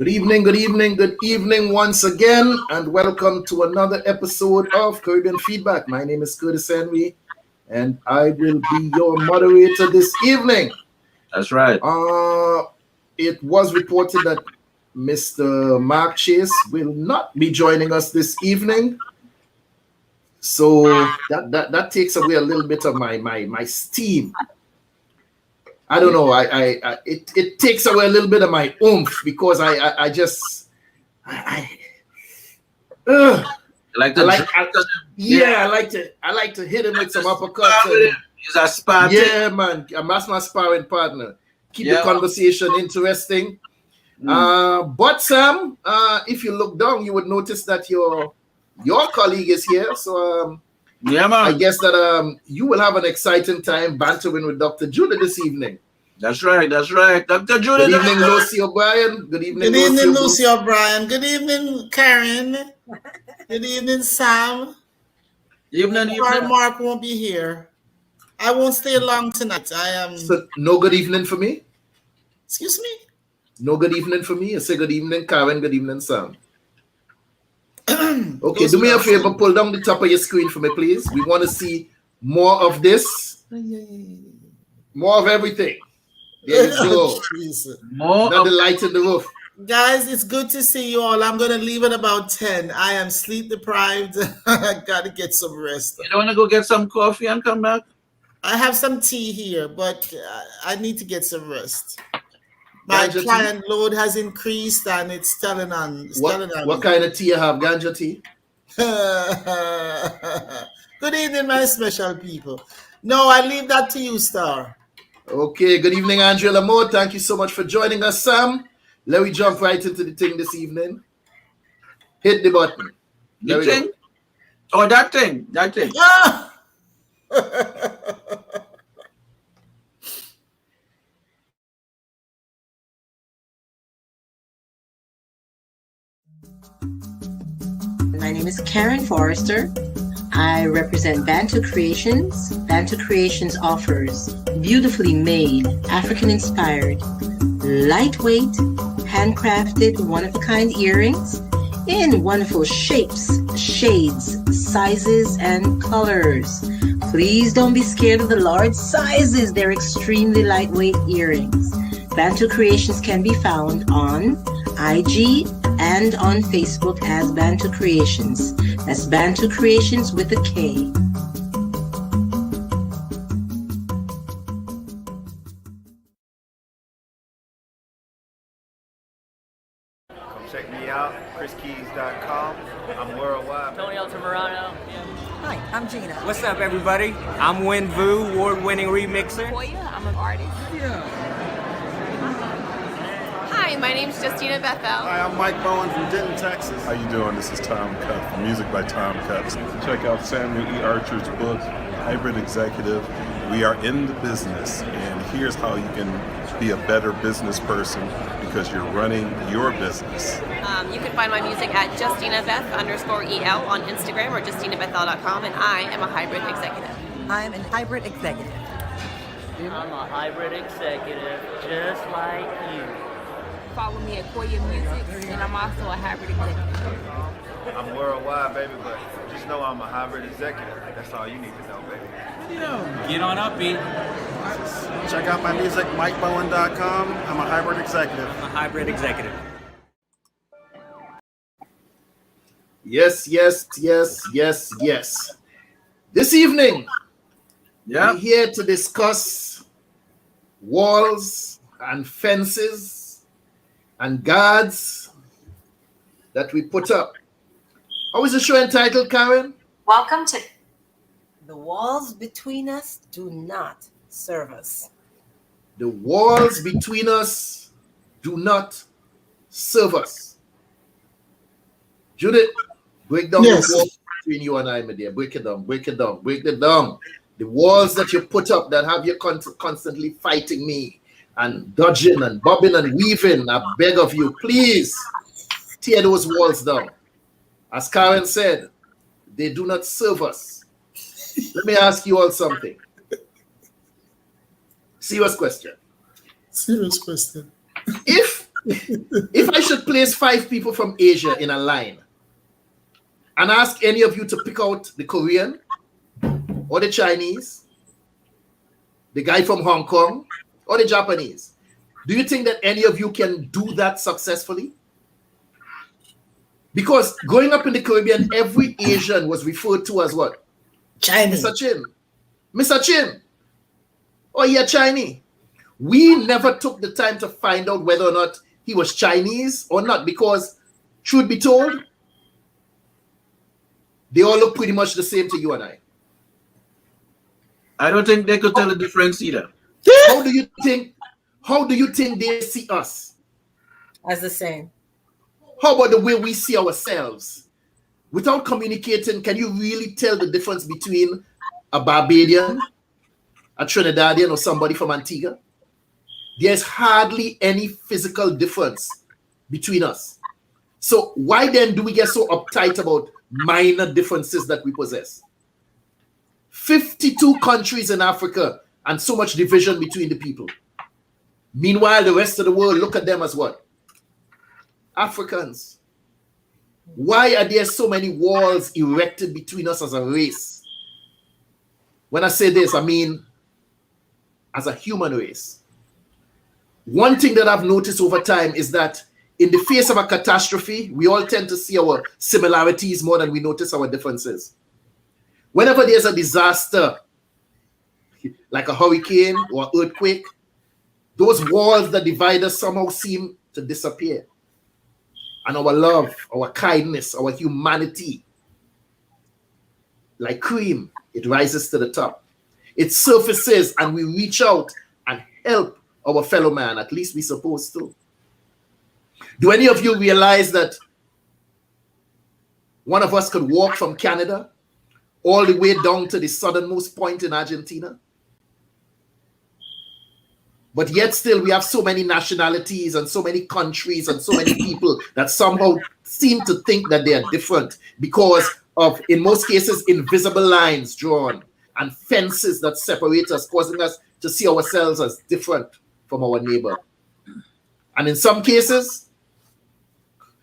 Good evening once again, and welcome to another episode of Caribbean Feedback. My name is Curtis Henry, and I will be your moderator this evening. That's right. It was reported that Mr. Mark Chase will not be joining us this evening, so that takes away a little bit of my steam. I don't know. It takes away a little bit of my oomph because I like to hit him with some uppercuts. He's a sparring. Yeah, man. That's my sparring partner. Keep the conversation interesting. But Sam, if you look down, you would notice that your colleague is here. So yeah, man. I guess that you will have an exciting time bantering with Dr. Judith this evening. That's right. Dr. Judith. Good evening, Lucy O'Brien. Good evening, Lucy O'Brien. Good evening, Karin. Good evening, Sam. Evening. Mark won't be here. I won't stay long tonight. I am. So, no good evening for me? Excuse me? No good evening for me? I say good evening, Karin. Good evening, Sam. Okay, do me a favor. Pull down the top of your screen for me, please. We want to see more of this. More of everything. There you go. Not the light in the roof. Guys, it's good to see you all. I'm going to leave at about 10. I am sleep deprived. I got to get some rest. You don't want to go get some coffee and come back? I have some tea here, but I need to get some rest. My client load has increased and it's telling on. What kind of tea you have? Ganja tea? Good evening, my special people. No, I leave that to you, Star. Okay, good evening, Andrea Lamore. Thank you so much for joining us, Sam. Let me jump right into the thing this evening. Hit the button. The thing? Oh, that thing. Ah! My name is Karin Forrester. I represent BantuKreations. BantuKreations offers beautifully made, African-inspired, lightweight, handcrafted, one-of-a-kind earrings in wonderful shapes, shades, sizes, and colors. Please don't be scared of the large sizes. They're extremely lightweight earrings. BantuKreations can be found on IG and on Facebook as BantuKreations. That's BantuKreations with a K. Come check me out, chriskeys.com. I'm worldwide. Tony Altamirano. Hi, I'm Gina. What's up, everybody? I'm Win Vu, award-winning remixer. Koya, I'm an artist. Hi, my name's Justina Bethel. Hi, I'm Mike Bowen from Denton, Texas. How you doing? This is Tom Cup from Music by Tom Cups. Check out Samuel E. Archer's book, Hybrid Executive. We are in the business, and here's how you can be a better business person because you're running your business. You can find my music at JustinaBeth_EL on Instagram or JustinaBethel.com, and I am a hybrid executive. I'm a hybrid executive. I'm a hybrid executive, just like you. Follow me at Koya Music, and I'm also a hybrid executive. I'm worldwide, baby, but just know I'm a hybrid executive. That's all you need to know, baby. Get on up, B. Check out my music, MikeBowen.com. I'm a hybrid executive. I'm a hybrid executive. Yes. This evening, we're here to discuss walls and fences and guards that we put up. How is the show entitled, Karin? Welcome to The Walls Between Us Do Not Serve Us. The walls between us do not serve us. Judith, break down the walls between you and I, my dear. Break it down. The walls that you put up that have you constantly fighting me and dodging and bobbing and weaving. I beg of you, please tear those walls down. As Karin said, they do not serve us. Let me ask you all something. Serious question. Serious question. If If I should place 5 people from Asia in a line and ask any of you to pick out the Korean or the Chinese, the guy from Hong Kong or the Japanese, do you think that any of you can do that successfully? Because growing up in the Caribbean, every Asian was referred to as what? Chinese. Mr. Chin. Mr. Chin. Oh, yeah, Chinese. We never took the time to find out whether or not he was Chinese or not, because truth be told, they all look pretty much the same to you and I. I don't think they could tell the difference either. How do you think they see us? As the same. How about the way we see ourselves? Without communicating, can you really tell the difference between a Barbadian, a Trinidadian, or somebody from Antigua? There's hardly any physical difference between us. So why then do we get so uptight about minor differences that we possess? 52 countries in Africa and so much division between the people. Meanwhile, the rest of the world look at them as what? Africans. Why are there so many walls erected between us as a race? When I say this, I mean as a human race. One thing that I've noticed over time is that in the face of a catastrophe, we all tend to see our similarities more than we notice our differences. Whenever there's a disaster, like a hurricane or earthquake, those walls that divide us somehow seem to disappear. And our love, our kindness, our humanity, like cream, it rises to the top. It surfaces and we reach out and help our fellow man, at least we're supposed to. Do any of you realize that one of us could walk from Canada all the way down to the southernmost point in Argentina? But yet still we have so many nationalities and so many countries and so many people that somehow seem to think that they are different because of, in most cases, invisible lines drawn and fences that separate us, causing us to see ourselves as different from our neighbor. And in some cases,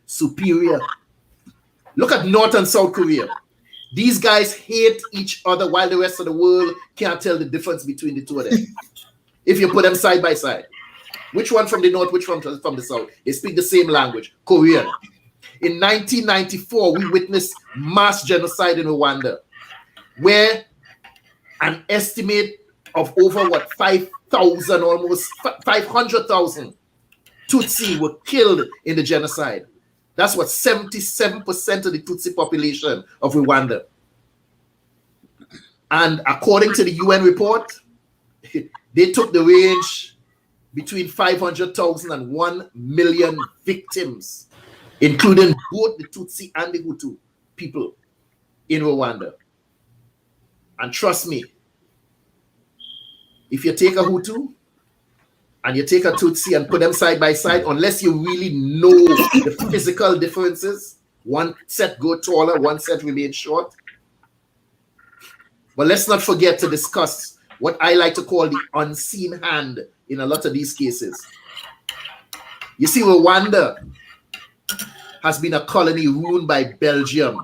superior. Look at North and South Korea. These guys hate each other while the rest of the world can't tell the difference between the two of them. If you put them side by side, which one from the north, which one from the south? They speak the same language, Korean. In 1994, we witnessed mass genocide in Rwanda, where an estimate of over 5,000, almost 500,000 Tutsi were killed in the genocide. That's what 77% of the Tutsi population of Rwanda. And according to the UN report, they took the range between 500,000 and 1 million victims, including both the Tutsi and the Hutu people in Rwanda. And trust me, if you take a Hutu and you take a Tutsi and put them side by side, unless you really know the physical differences, one set go taller, one set remain short. But let's not forget to discuss what I like to call the unseen hand in a lot of these cases. You see, Rwanda has been a colony ruled by Belgium.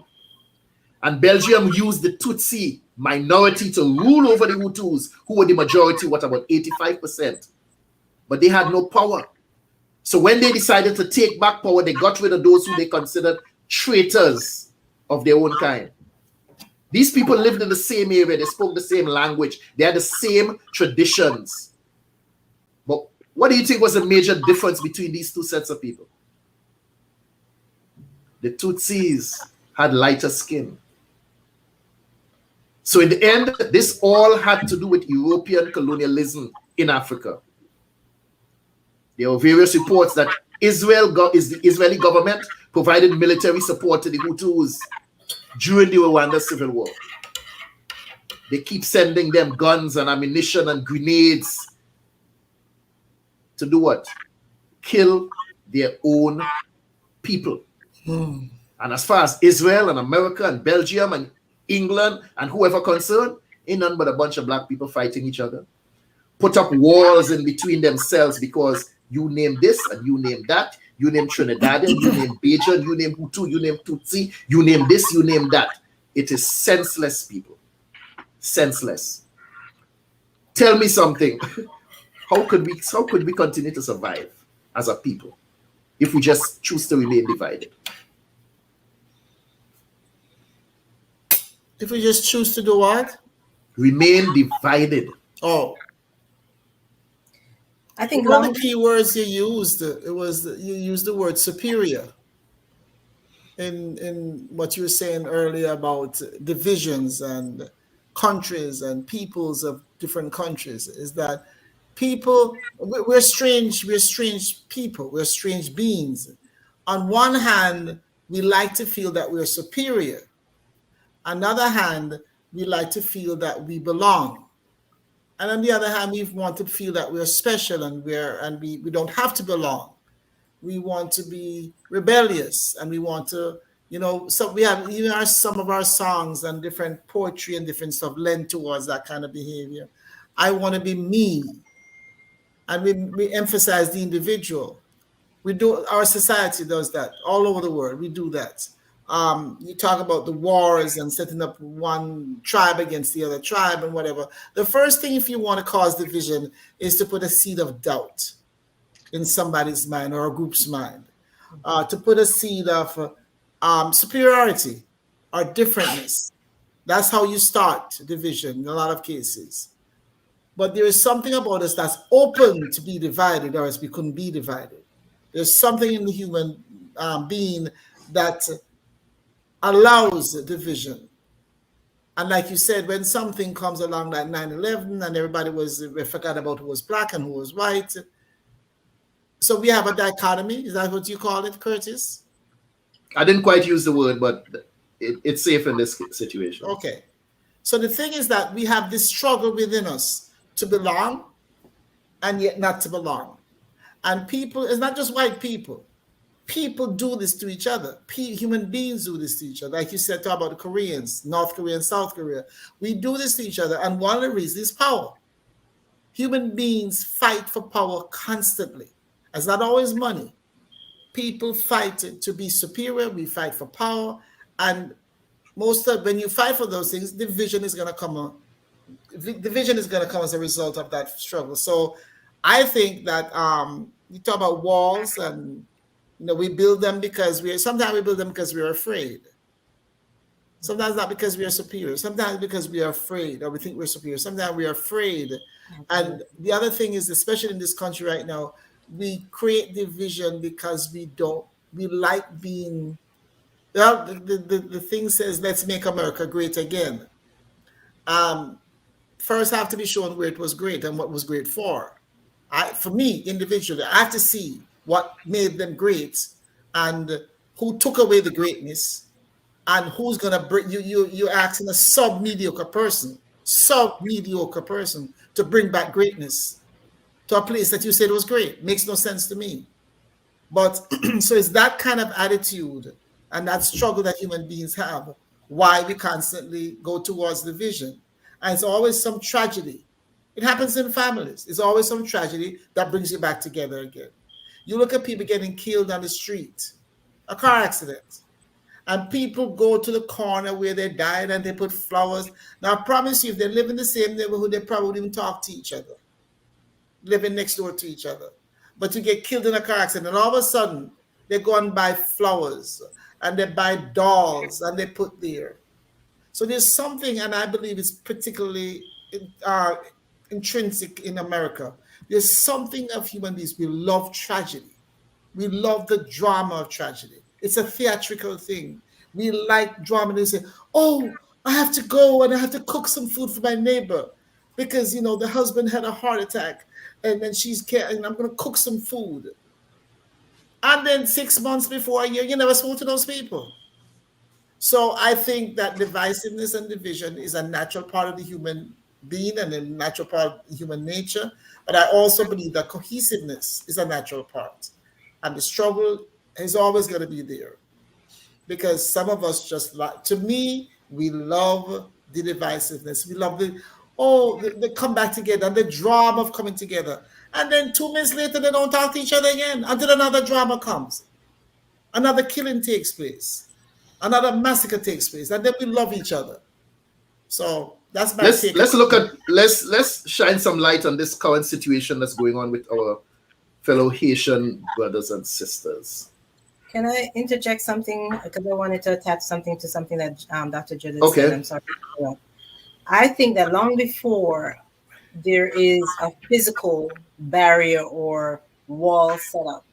And Belgium used the Tutsi minority to rule over the Hutus, who were the majority, about 85%. But they had no power. So when they decided to take back power, they got rid of those who they considered traitors of their own kind. These people lived in the same area. They spoke the same language. They had the same traditions. But what do you think was the major difference between these two sets of people? The Tutsis had lighter skin. So in the end, this all had to do with European colonialism in Africa. There were various reports that the Israeli government provided military support to the Hutus during the Rwanda Civil War. They keep sending them guns and ammunition and grenades to do what? Kill their own people. And as far as Israel and America and Belgium and England and whoever concerned, ain't none but a bunch of black people fighting each other. Put up walls in between themselves because You name this and you name that. You name Trinidadian, you name Bajan, you name Hutu, you name Tutsi, you name this, you name that. It is senseless, people. Senseless. Tell me something. How could we continue to survive as a people if we just choose to remain divided? If we just choose to do what? Remain divided. Oh. I think one of the key words you used, you used the word superior in what you were saying earlier about divisions and countries and peoples of different countries. Is that people, we're strange people, we're strange beings. On one hand, we like to feel that we're superior. On the other hand, we like to feel that we belong. And on the other hand, we want to feel that we're special and we don't have to belong. We want to be rebellious and we want to, so we have even some of our songs and different poetry and different stuff lend towards that kind of behavior. I want to be me. And we emphasize the individual. Our society does that all over the world. We do that. You talk about the wars and setting up one tribe against the other tribe and whatever. The first thing, if you want to cause division, is to put a seed of doubt in somebody's mind or a group's mind. To put a seed of superiority or differentness. That's how you start division in a lot of cases. But there is something about us that's open to be divided, or else we couldn't be divided. There's something in the human being that allows division. And like you said, when something comes along like 9/11 and everybody forgot about who was black and who was white. So we have a dichotomy. Is that what you call it, Curtis? I didn't quite use the word, but it's safe in this situation. Okay. So the thing is that we have this struggle within us to belong and yet not to belong. And people, it's not just white people. People do this to each other. Human beings do this to each other. Like you said, talk about the Koreans, North Korea and South Korea. We do this to each other. And one of the reasons is power. Human beings fight for power constantly. It's not always money. People fight to be superior. We fight for power. And when you fight for those things, division is going to come. Division is going to come as a result of that struggle. So I think that you talk about walls and we build them because sometimes we build them because we're afraid. Sometimes not because we are superior. Sometimes because we are afraid or we think we're superior. Sometimes we are afraid. And the other thing is, especially in this country right now, we create division because we like being, the thing says, let's make America great again. First have to be shown where it was great and what was great for. For me, individually, I have to see what made them great and who took away the greatness and who's going to bring you're asking a sub-mediocre person to bring back greatness to a place that you said was great. Makes no sense to me. But so it's that kind of attitude and that struggle that human beings have why we constantly go towards division. And it's always some tragedy. It happens in families. It's always some tragedy that brings you back together again. You look at people getting killed on the street, a car accident, and people go to the corner where they died and they put flowers. Now, I promise you, if they live in the same neighborhood, they probably wouldn't even talk to each other, living next door to each other. But you get killed in a car accident, and all of a sudden, they go and buy flowers, and they buy dolls, and they put there. So there's something, and I believe it's particularly intrinsic in America. There's something of human beings. We love tragedy. We love the drama of tragedy. It's a theatrical thing. We like drama. They say, oh, I have to go and I have to cook some food for my neighbor because, the husband had a heart attack and then and I'm going to cook some food. And then 6 months before a year, you never spoke to those people. So I think that divisiveness and division is a natural part of the human being and a natural part of human nature. But I also believe that cohesiveness is a natural part. And the struggle is always going to be there. Because some of us to me, we love the divisiveness. We love the come back together and the drama of coming together. And then 2 minutes later, they don't talk to each other again until another drama comes. Another killing takes place. Another massacre takes place. And then we love each other. So that's my take. Let's shine some light on this current situation that's going on with our fellow Haitian brothers and sisters. Can I interject something? Because I wanted to attach something to something that Dr. Judith said. I'm sorry. I think that long before there is a physical barrier or wall set up,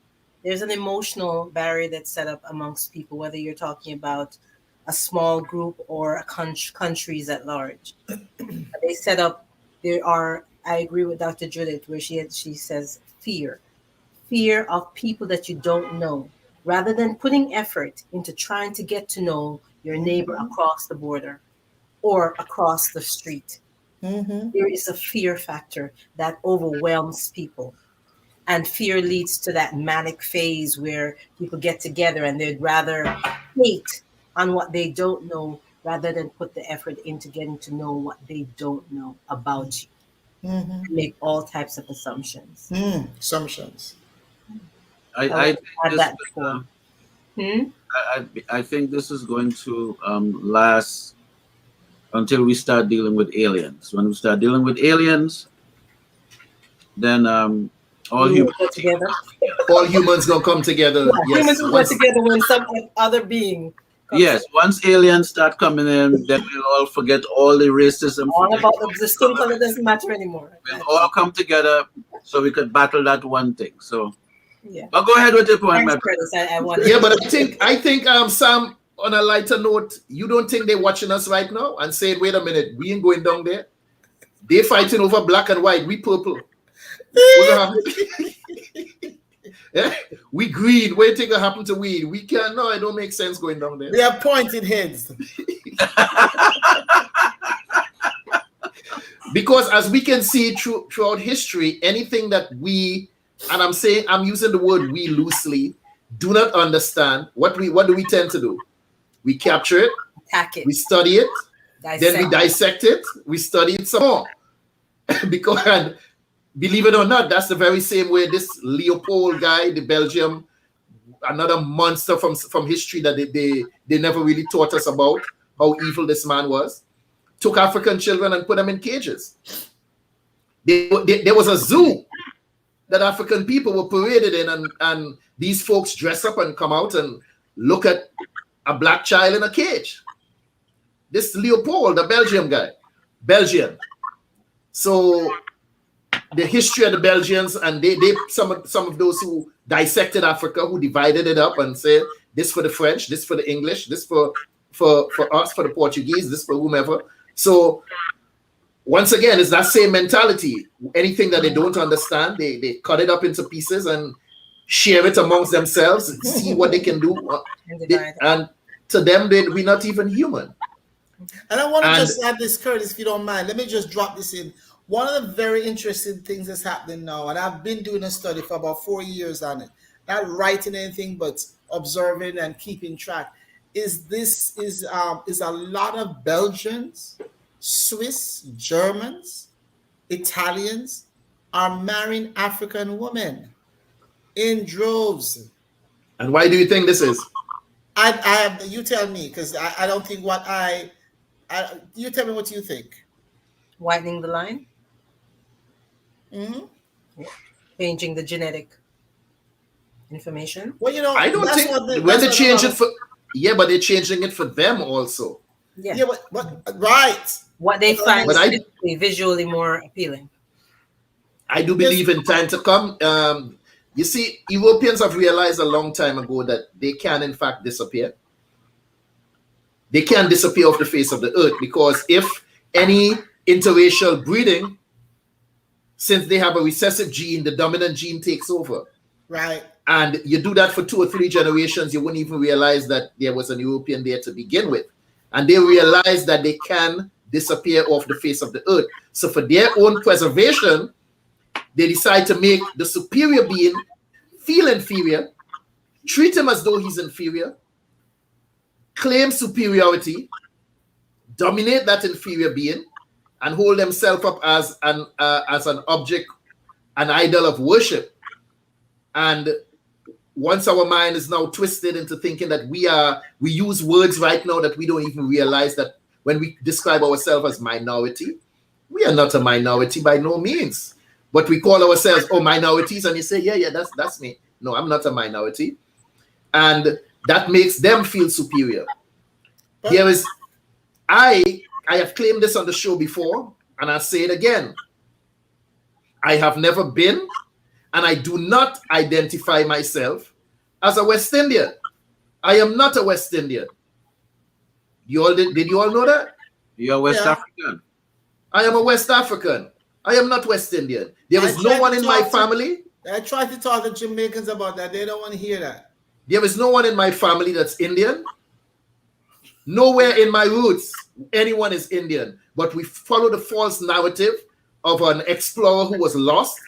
there's an emotional barrier that's set up amongst people, whether you're talking about a small group or a countries at large. They set up, I agree with Dr. Judith, where she says fear of people that you don't know, rather than putting effort into trying to get to know your neighbor across the border or across the street. There is a fear factor that overwhelms people. And fear leads to that manic phase where people get together and they'd rather hate on what they don't know rather than put the effort into getting to know what they don't know about you. Make all types of assumptions. Assumptions. I think this is going to last until we start dealing with aliens. When we start dealing with aliens, then all humans gonna come together. Yeah, humans will get together when some other being. Yes, once aliens start coming in, then we'll all forget all the racism. All about the skin color doesn't matter anymore. We'll all come together so we could battle that one thing. So, yeah. But go ahead with your point, but I think Sam, on a lighter note, you don't think they're watching us right now and saying, "Wait a minute, we ain't going down there. They're fighting over black and white. We purple." Yeah, we green. What do you think will happen to weed? We can't. No, it don't make sense going down there. They have pointed heads. Because as we can see throughout history, anything that we, and I'm using the word we loosely, do not understand, what do we tend to do? We capture it, attack it, we study it, then we dissect it, we study it some more. Because believe it or not, that's the very same way this Leopold guy, the Belgium, another monster from history that they never really taught us about, how evil this man was, took African children and put them in cages. There was a zoo that African people were paraded in, and these folks dress up and come out and look at a black child in a cage. This Leopold, the Belgian. So the history of the Belgians, and they some of those who dissected Africa, who divided it up and said this for the French, this for the English, this for us, for the Portuguese, this for whomever. So once again, it's that same mentality. Anything that they don't understand, they cut it up into pieces and share it amongst themselves and see what they can do. And to them, we're not even human. And I want to just add this, Curtis, if you don't mind. Let me just drop this in. One of the very interesting things that's happening now, and I've been doing a study for about 4 years on it, not writing anything, but observing and keeping track, is a lot of Belgians, Swiss, Germans, Italians are marrying African women in droves. And why do you think this is? You tell me, because I don't think you tell me what you think. Widening the line? Changing the genetic information? Well, I don't think when they change it for, but they're changing it for them also. Yeah, but right. What they find visually more appealing. I do believe in time to come. You see, Europeans have realized a long time ago that they can, in fact, disappear. They can disappear off the face of the earth, because if any interracial breeding, since they have a recessive gene, the dominant gene takes over. Right. And you do that for 2 or 3 generations, you wouldn't even realize that there was an European there to begin with. And they realize that they can disappear off the face of the earth. So for their own preservation, they decide to make the superior being feel inferior, treat him as though he's inferior, claim superiority, dominate that inferior being, and hold themselves up as an object an idol of worship. And once our mind is now twisted into thinking that we use words right now that we don't even realize that when we describe ourselves as minority, we are not a minority by no means. But we call ourselves, oh, minorities, and you say, yeah, that's me. No, I'm not a minority. And that makes them feel superior. Here is, I have claimed this on the show before, and I'll say it again. I have never been, and I do not identify myself as a West Indian. I am not a West Indian. Did you all know that? You're West African. I am a West African. I am not West Indian. There is no one in my family. I try to talk to Jamaicans about that. They don't want to hear that. There is no one in my family that's Indian. Nowhere in my roots anyone is Indian. But we follow the false narrative of an explorer who was lost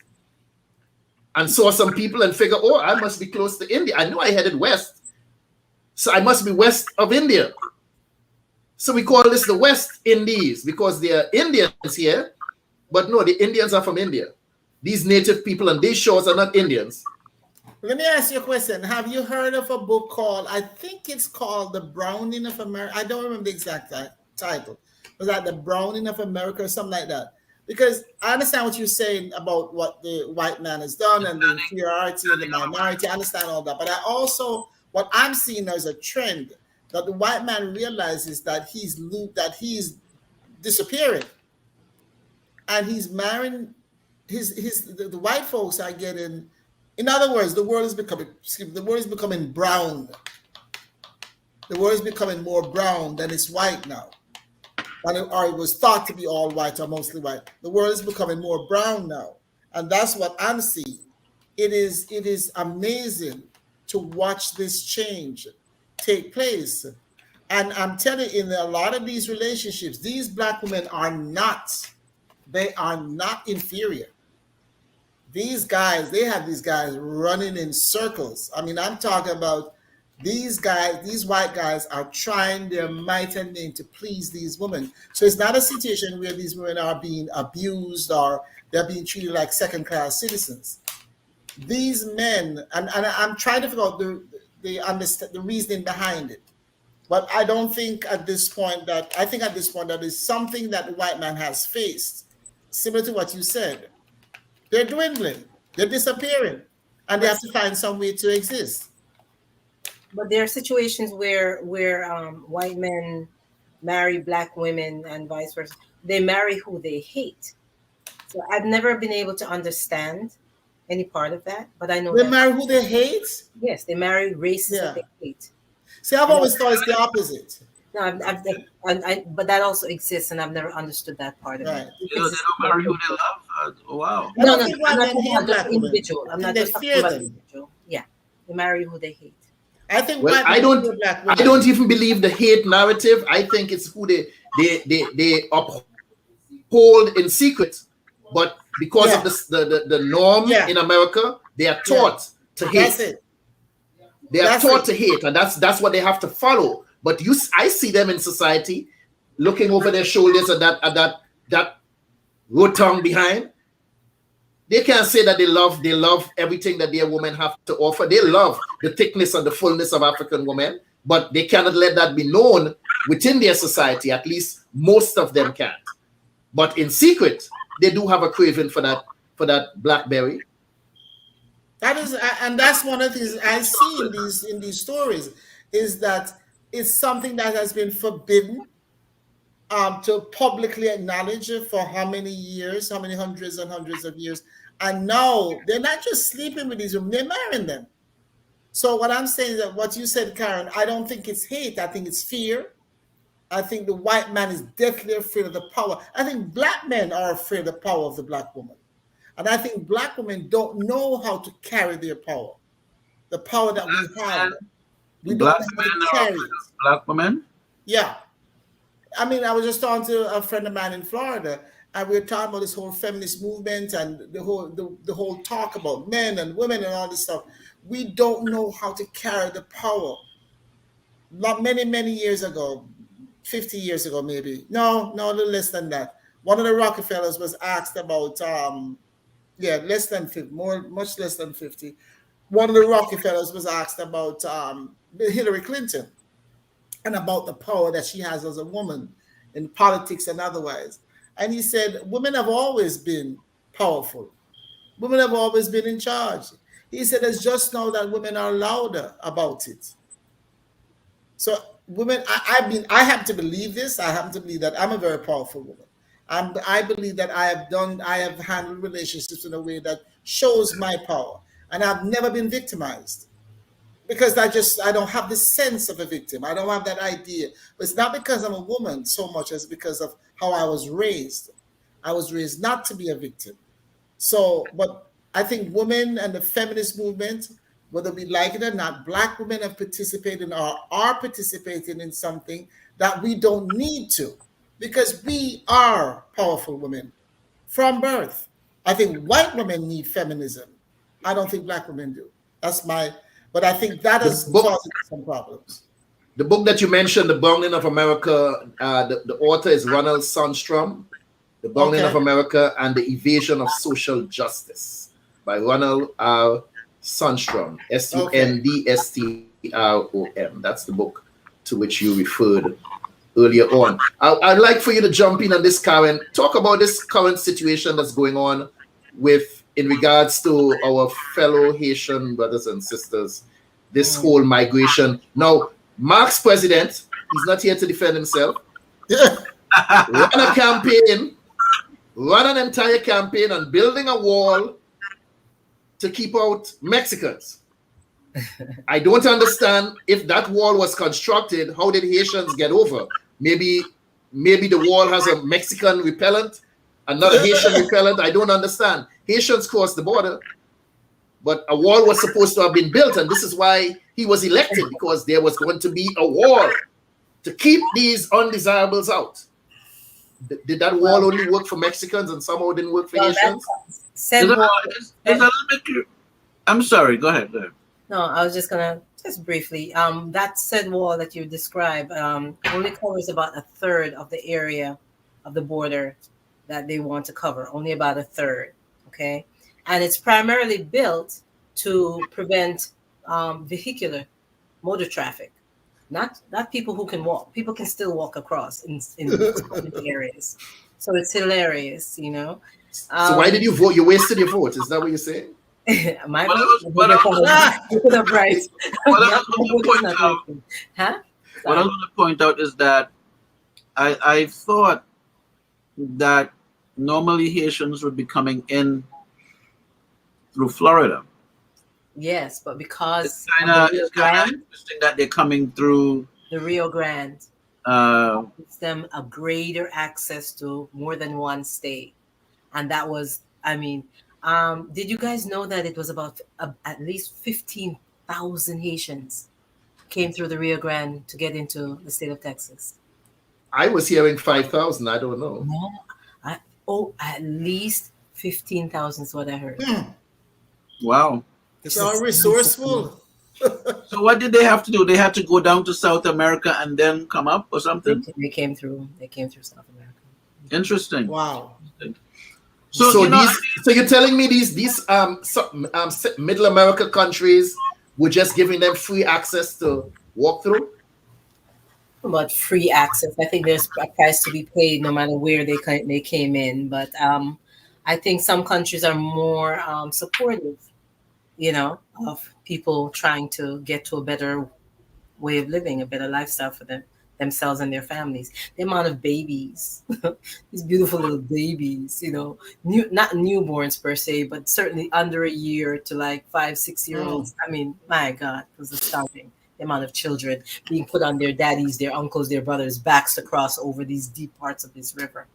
and saw some people and figure, oh, I must be close to India. I knew I headed west. So I must be west of India. So we call this the West Indies because there are Indians here. But no, the Indians are from India. These native people on these shores are not Indians. Let me ask you a question. Have you heard of a book called, I think it's called The Browning of America? I don't remember the exact title. Was that The Browning of America or something like that? Because I understand what you're saying about what the white man has done and the inferiority of the minority. I understand all that. But I also, what I'm seeing as a trend, that the white man realizes that he's disappearing. And he's marrying the white folks are getting, in other words, the world is becoming brown. The world is becoming more brown than it's white now. Or it was thought to be all white or mostly white. The world is becoming more brown now. And that's what I'm seeing. It is amazing to watch this change take place. And I'm telling you, in a lot of these relationships, these black women are not inferior. These guys, they have these guys running in circles. I mean, I'm talking about these guys, these white guys are trying their might and main to please these women. So it's not a situation where these women are being abused or they're being treated like second-class citizens. These men, and I'm trying to figure out the reasoning behind it. But I don't think at this point that is something that the white man has faced, similar to what you said. They're dwindling, they're disappearing, and they have to find some way to exist. But there are situations where white men marry black women and vice versa. They marry who they hate. So I've never been able to understand any part of that, but I know they marry who they hate. Yes, they marry races that they hate. See, I've always thought it's the opposite. No, but that also exists, and I've never understood that part of it. They don't marry who they love. Wow. No, I'm not talking about individual. I'm not talking about individual. Yeah, they marry who they hate. I think. Well, I don't even believe the hate narrative. I think it's who they uphold in secret, but because of the norm in America, they are taught to hate. That's it. They are taught to hate, and that's what they have to follow. But I see them in society, looking over their shoulders at that rotund behind. They can't say that they love everything that their women have to offer. They love the thickness and the fullness of African women, but they cannot let that be known within their society. At least most of them can't. But in secret, they do have a craving for that blackberry. That is, and that's one of the things I see in these stories, is that it's something that has been forbidden to publicly acknowledge for how many years, how many hundreds and hundreds of years. And now they're not just sleeping with these women, they're marrying them. So what I'm saying is that what you said, Karin, I don't think it's hate. I think it's fear. I think the white man is deathly afraid of the power. I think black men are afraid of the power of the black woman. And I think black women don't know how to carry their power. The power that we have. We black don't men know how to carry it. Black women? Yeah. I mean, I was just talking to a friend of mine in Florida, and we were talking about this whole feminist movement and the whole talk about men and women and all this stuff. We don't know how to carry the power. Not many years ago, 50 years ago maybe. No, a little less than that. One of the Rockefellers was asked about Yeah, less than 50, much less than 50. One of the Rockefellers was asked about Hillary Clinton and about the power that she has as a woman in politics and otherwise. And he said, women have always been powerful. Women have always been in charge. He said, it's just now that women are louder about it. So women, I happen to believe this. I happen to believe that I'm a very powerful woman. I believe that I have handled relationships in a way that shows my power. And I've never been victimized. Because I don't have the sense of a victim. I don't have that idea. But it's not because I'm a woman so much as because of how I was raised. I was raised not to be a victim. So, but I think women and the feminist movement, whether we like it or not, Black women have participated or are participating in something that we don't need to, because we are powerful women from birth. I think white women need feminism. I don't think Black women do. But I think that has caused some problems. The book that you mentioned, The Browning of America, the author is Ronald Sundstrom. The Browning of America and the Evasion of Social Justice by Ronald R. Sundstrom, Sundstrom. That's the book to which you referred earlier on. I'd like for you to jump in on this, Karin. Talk about this current situation that's going on in regards to our fellow Haitian brothers and sisters, this whole migration. Now, Mark's president, he's not here to defend himself. Run an entire campaign on building a wall to keep out Mexicans. I don't understand, if that wall was constructed, how did Haitians get over? Maybe the wall has a Mexican repellent, another Haitian repellent. I don't understand. Haitians crossed the border, but a wall was supposed to have been built, and this is why he was elected, because there was going to be a wall to keep these undesirables out. Did that wall only work for Mexicans and somehow didn't work for Haitians? I'm sorry, go ahead. No, I was just gonna briefly. That said wall that you describe only covers about a third of the area of the border that they want to cover. Only about a third. Okay, and it's primarily built to prevent vehicular motor traffic. Not people who can walk. People can still walk across in areas. So it's hilarious, you know. So why did you vote? You wasted your vote. Is that what you're saying? My vote. What I want to point out is that I thought that normally Haitians would be coming in through Florida. Yes, but because it's kind of interesting that they're coming through the Rio Grande. Gives them a greater access to more than one state, and that was, did you guys know that it was about at least 15,000 Haitians came through the Rio Grande to get into the state of Texas? I was hearing 5,000. I don't know. No, at least 15,000 is what I heard. Wow. It's all resourceful. So what did they have to do? They had to go down to South America and then come up or something? They came through South America. Interesting. Wow. So you're telling me these Middle America countries were just giving them free access to walk through? But free access, I think there's a price to be paid no matter where they came in. But I think some countries are more supportive, of people trying to get to a better way of living, a better lifestyle for themselves and their families. The amount of babies, these beautiful little babies, not newborns per se, but certainly under a year to like 5-6 year olds. My God, it was astounding. The amount of children being put on their daddies, their uncles, their brothers' backs to cross over these deep parts of this river.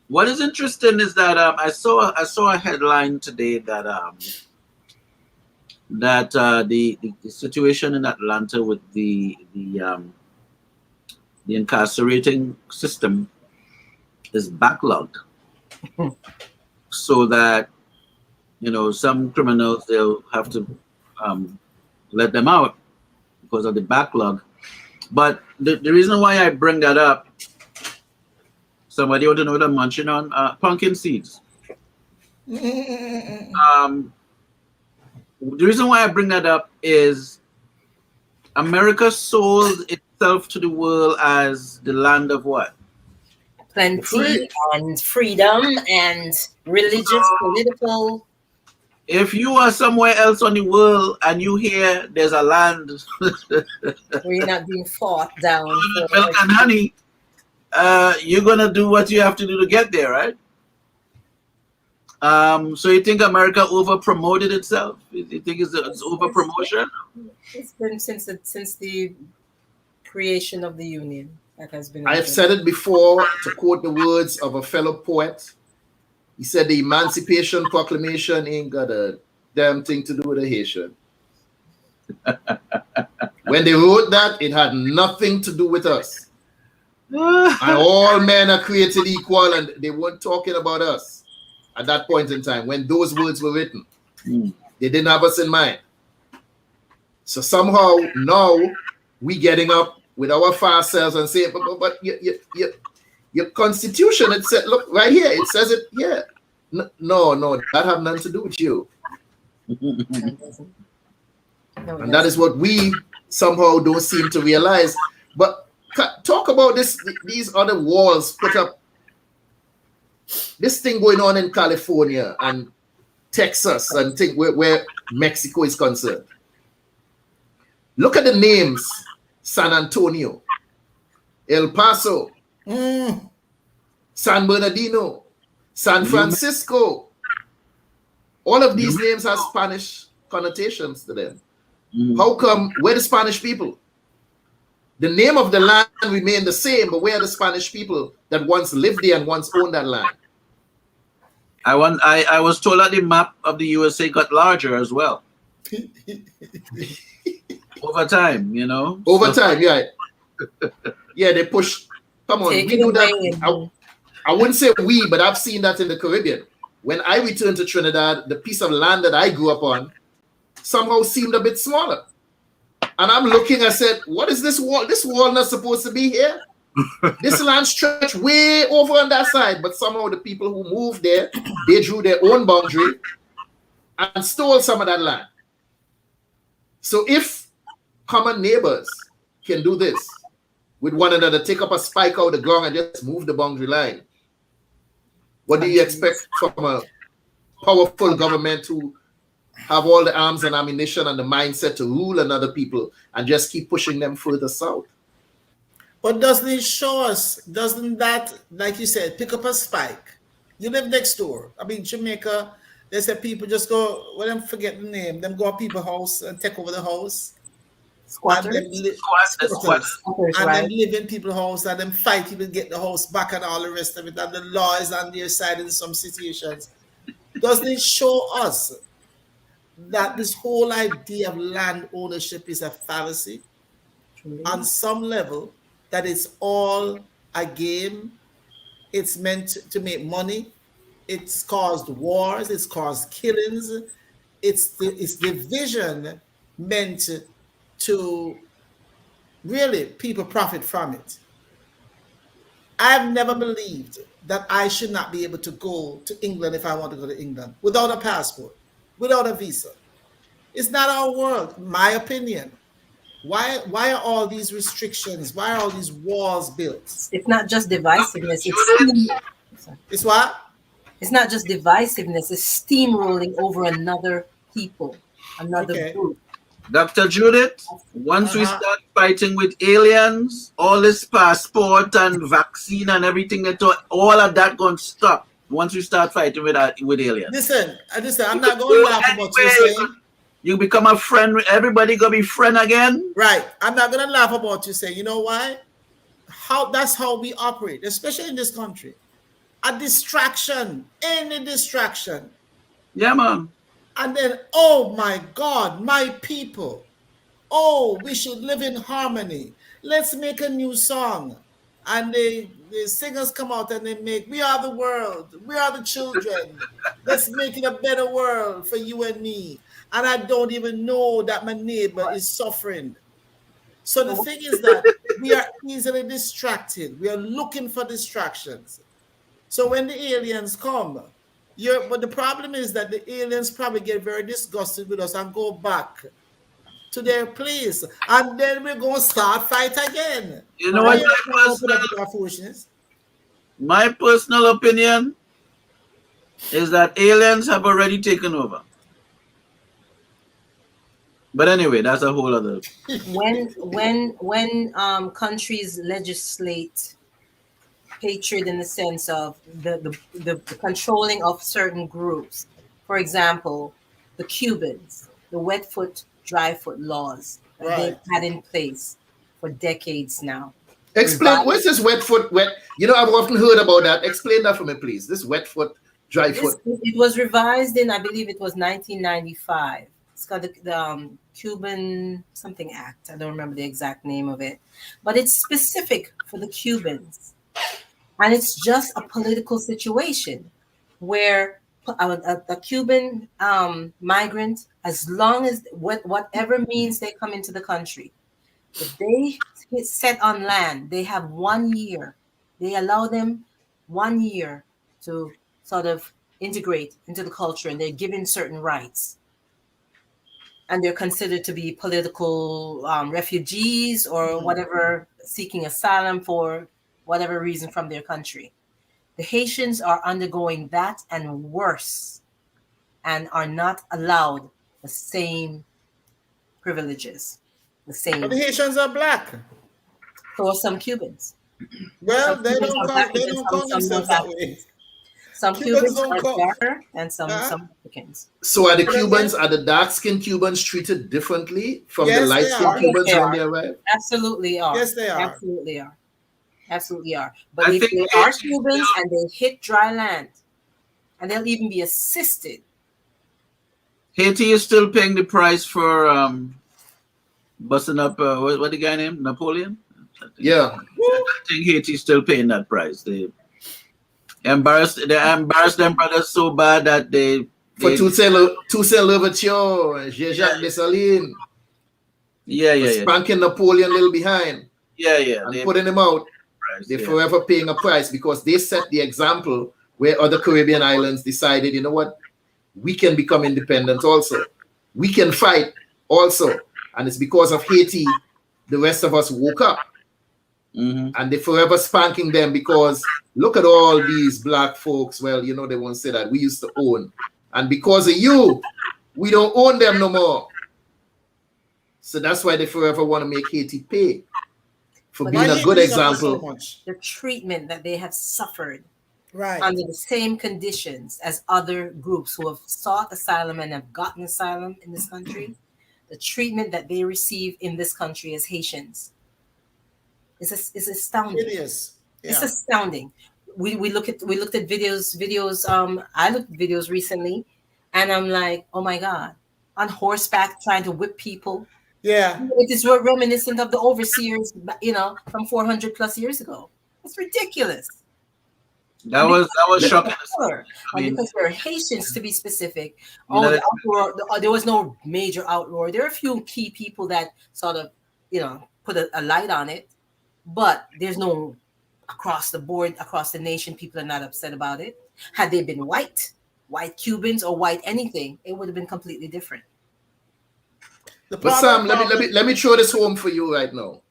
What is interesting is that I saw a headline today that the situation in Atlanta with the incarcerating system is backlogged, so that some criminals, they'll have to let them out because of the backlog. But the reason why I bring that up, somebody want to know what I'm munching on? Pumpkin seeds. The reason why I bring that up is America sold itself to the world as the land of what? Plenty and freedom and religious, political. If you are somewhere else on the world and you hear there's a land where you're not being fought down for milk and honey, you're gonna do what you have to do to get there, right? So you think America over promoted itself? You think it's over promotion? It's been since the creation of the union that has been. I have said it before, to quote the words of a fellow poet. He said the Emancipation Proclamation ain't got a damn thing to do with a Haitian. When they wrote that, it had nothing to do with us. And all men are created equal, and they weren't talking about us at that point in time when those words were written. They didn't have us in mind. So somehow now we getting up with our fast selves and saying, but your constitution, it said, look right here, it says it here. No, that have nothing to do with you. And that is what we somehow don't seem to realize. But talk about these other walls put up. This thing going on in California and Texas and where Mexico is concerned. Look at the names: San Antonio, El Paso, San Bernardino, San Francisco. All of these names have Spanish connotations to them. How come? Where the Spanish people? The name of the land remained the same, but where are the Spanish people that once lived there and once owned that land? I was told that the map of the USA got larger as well. Over time, you know. Over time, yeah. Yeah, they push. Come on, we do that. I wouldn't say we, but I've seen that in the Caribbean. When I returned to Trinidad, the piece of land that I grew up on somehow seemed a bit smaller. And I'm looking, I said, what is this wall? This wall not supposed to be here. This land stretched way over on that side, but somehow the people who moved there, they drew their own boundary and stole some of that land. So if common neighbors can do this with one another, take up a spike out of the ground and just move the boundary line, what do you expect from a powerful government who have all the arms and ammunition and the mindset to rule another people and just keep pushing them further south? But doesn't it show us, doesn't that, like you said, pick up a spike? You live next door. I mean, Jamaica, they said people just go, well, them forget the name, them go to people's house and take over the house. Squatters. And then live in people's house and then fight people get the house back and all the rest of it. And the law is on their side in some situations. Doesn't it show us that this whole idea of land ownership is a fallacy? On some level, that it's all a game. It's meant to make money. It's caused wars. It's caused killings. It's division meant to really people profit from it. I've never believed that I should not be able to go to England if I want to go to England without a passport, without a visa. It's not our world, my opinion. Why are all these restrictions? Why are all these walls built? It's not just divisiveness. It's what? It's not just divisiveness. It's steamrolling over another people, another group. Dr. Judith, once we start fighting with aliens, all this passport and vaccine and everything, all of that going to stop once we start fighting with aliens. Listen, I'm not going to laugh about what you're saying. You become a friend. Everybody gonna be friend again. Right. I'm not gonna laugh about what you say. You know why? That's how we operate, especially in this country. A distraction, any distraction. Yeah, man. And then, oh my God, my people. Oh, we should live in harmony. Let's make a new song. And the singers come out and they make, we are the world. We are the children. Let's make it a better world for you and me. And I don't even know that my neighbor is suffering. So the thing is that we are easily distracted. We are looking for distractions. So when the aliens come, But the problem is that the aliens probably get very disgusted with us and go back to their place, and then we're going to start fight again. You know what? My personal opinion is that aliens have already taken over. But anyway, that's a whole other. When countries legislate hatred in the sense of the controlling of certain groups, for example, the Cubans, the wet foot, dry foot laws that they've had in place for decades now. Explain, what's this wet foot, you know, I've often heard about that. Explain that for me, please. This wet foot, dry foot. It was revised in, I believe it was 1995. It's called the Cuban something act. I don't remember the exact name of it, but it's specific for the Cubans. And it's just a political situation where a Cuban migrant, as long as whatever means they come into the country, if they set on land, they have 1 year. They allow them 1 year to sort of integrate into the culture, and they're given certain rights. And they're considered to be political refugees or whatever, seeking asylum for whatever reason from their country. The Haitians are undergoing that and worse, and are not allowed the same privileges. The same. But the Haitians are black. So are some Cubans. Well, they don't call themselves that way. Some Cubans are darker and some Africans. So are the Cubans, are the dark-skinned Cubans treated differently from the light-skinned Cubans when they arrive? Absolutely are. Yes, they are. Absolutely are. Absolutely are. But if they are Cubans and they hit dry land, and they'll even be assisted. Haiti is still paying the price for busting up, what the guy named? Napoleon? Yeah. I think Haiti's still paying that price. They embarrassed them brothers so bad that they for Toussaint Louverture, Jacques Dessalines. Spanking Napoleon a little behind. And putting him out. They're forever paying a price because they set the example where other Caribbean islands decided, you know what, we can become independent also. We can fight also. And it's because of Haiti, the rest of us woke up. And they're forever spanking them because look at all these black folks. Well, you know, they won't say that. We used to own. And because of you, we don't own them no more. So that's why they forever want to make Haiti pay for being a good example. The treatment that they have suffered under the same conditions as other groups who have sought asylum and have gotten asylum in this country, the treatment that they receive in this country as Haitians is astounding. It is. Yeah. It's astounding. We looked at videos. I looked at videos recently, and I'm like, oh my God, on horseback trying to whip people. Yeah, it is reminiscent of the overseers, you know, from 400 plus years ago. It's ridiculous. That was shocking. Because we're Haitians, to be specific. The uproar, there was no major outroar. There are a few key people that sort of, you know, put a light on it, but there's no across the board, across the nation. People are not upset about it. Had they been white Cubans or white anything, it would have been completely different. But Sam, let me throw this home for you right now.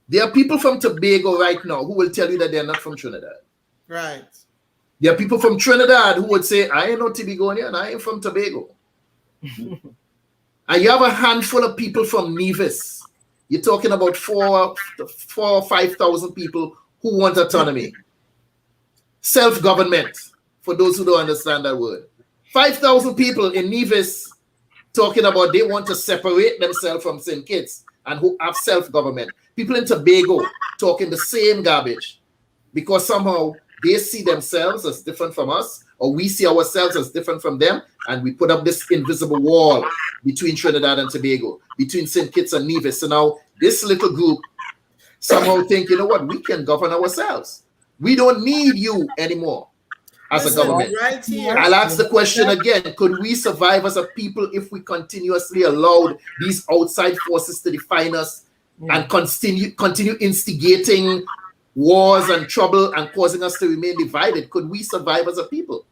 There are people from Tobago right now who will tell you that they're not from Trinidad. Right. There are people from Trinidad who would say, I ain't no Tobagonian, I ain't from Tobago. And you have a handful of people from Nevis. You're talking about 4,000 or 5,000 people who want autonomy. Self-government, for those who don't understand that word. 5,000 people in Nevis talking about they want to separate themselves from St. Kitts and who have self-government. People in Tobago talking the same garbage because somehow they see themselves as different from us, or we see ourselves as different from them, and we put up this invisible wall between Trinidad and Tobago, between St. Kitts and Nevis. So now this little group somehow think, you know what, we can govern ourselves. We don't need you anymore as a government. Right here. I'll ask the question again. Could we survive as a people if we continuously allowed these outside forces to define us and continue instigating wars and trouble and causing us to remain divided? Could we survive as a people?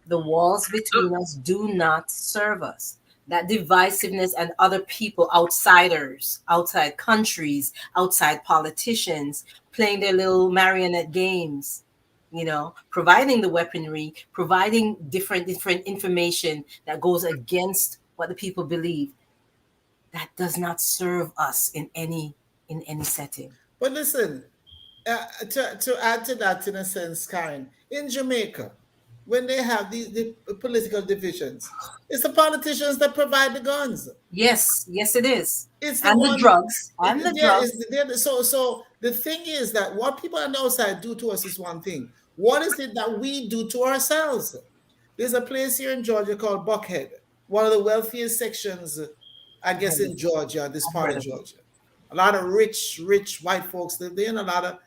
The walls between us do not serve us. That divisiveness and other people, outsiders, outside countries, outside politicians, playing their little marionette games, providing the weaponry, providing different information that goes against what the people believe, that does not serve us in any setting. But listen, to add to that, in a sense, Karin, in Jamaica, when they have the political divisions, it's the politicians that provide the guns. Yes, it is. It's the drugs. So the thing is that what people on the outside do to us is one thing. What is it that we do to ourselves? There's a place here in Georgia called Buckhead, one of the wealthiest sections, I guess, in Georgia, this part of Georgia. A lot of rich white folks live there, and a lot of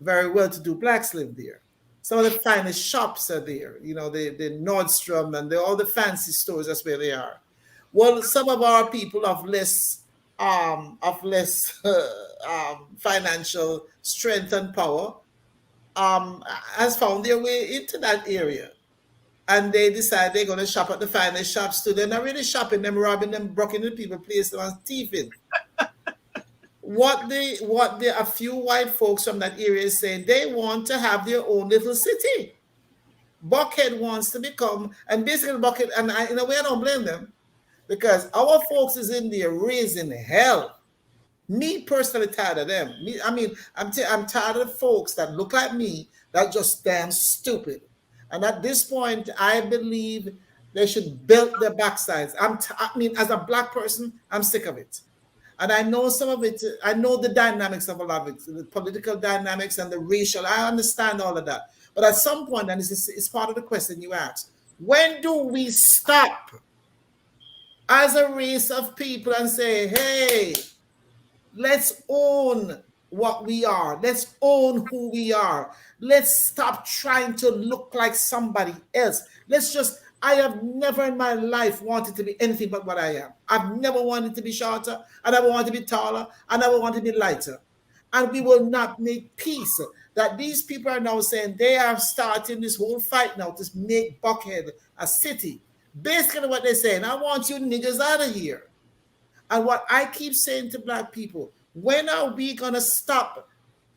very well-to-do blacks live there. Some of the finest shops are there, the Nordstrom and all the fancy stores. That's where they are. Well, some of our people of less financial strength and power has found their way into that area, and they decide they're going to shop at the finest shops too. They're not really shopping; them robbing them, breaking into people, placing them, thieving. What a few white folks from that area is saying, they want to have their own little city. Buckhead wants to become, and basically Buckhead, and in a way I don't blame them, because our folks is in there raising hell. Me personally tired of them. I'm tired of folks that look like me that just damn stupid. And at this point, I believe they should build their backsides. As a black person, I'm sick of it. And I know some of it, I know the dynamics of a lot of it, the political dynamics and the racial, I understand all of that. But at some point, and it's part of the question you asked, when do we stop as a race of people and say, hey, let's own what we are. Let's own who we are. Let's stop trying to look like somebody else. I have never in my life wanted to be anything but what I am. I've never wanted to be shorter. I never wanted to be taller. I never wanted to be lighter. And we will not make peace. That these people are now saying they are starting this whole fight now to make Buckhead a city. Basically what they're saying, I want you niggas out of here. And what I keep saying to black people, when are we going to stop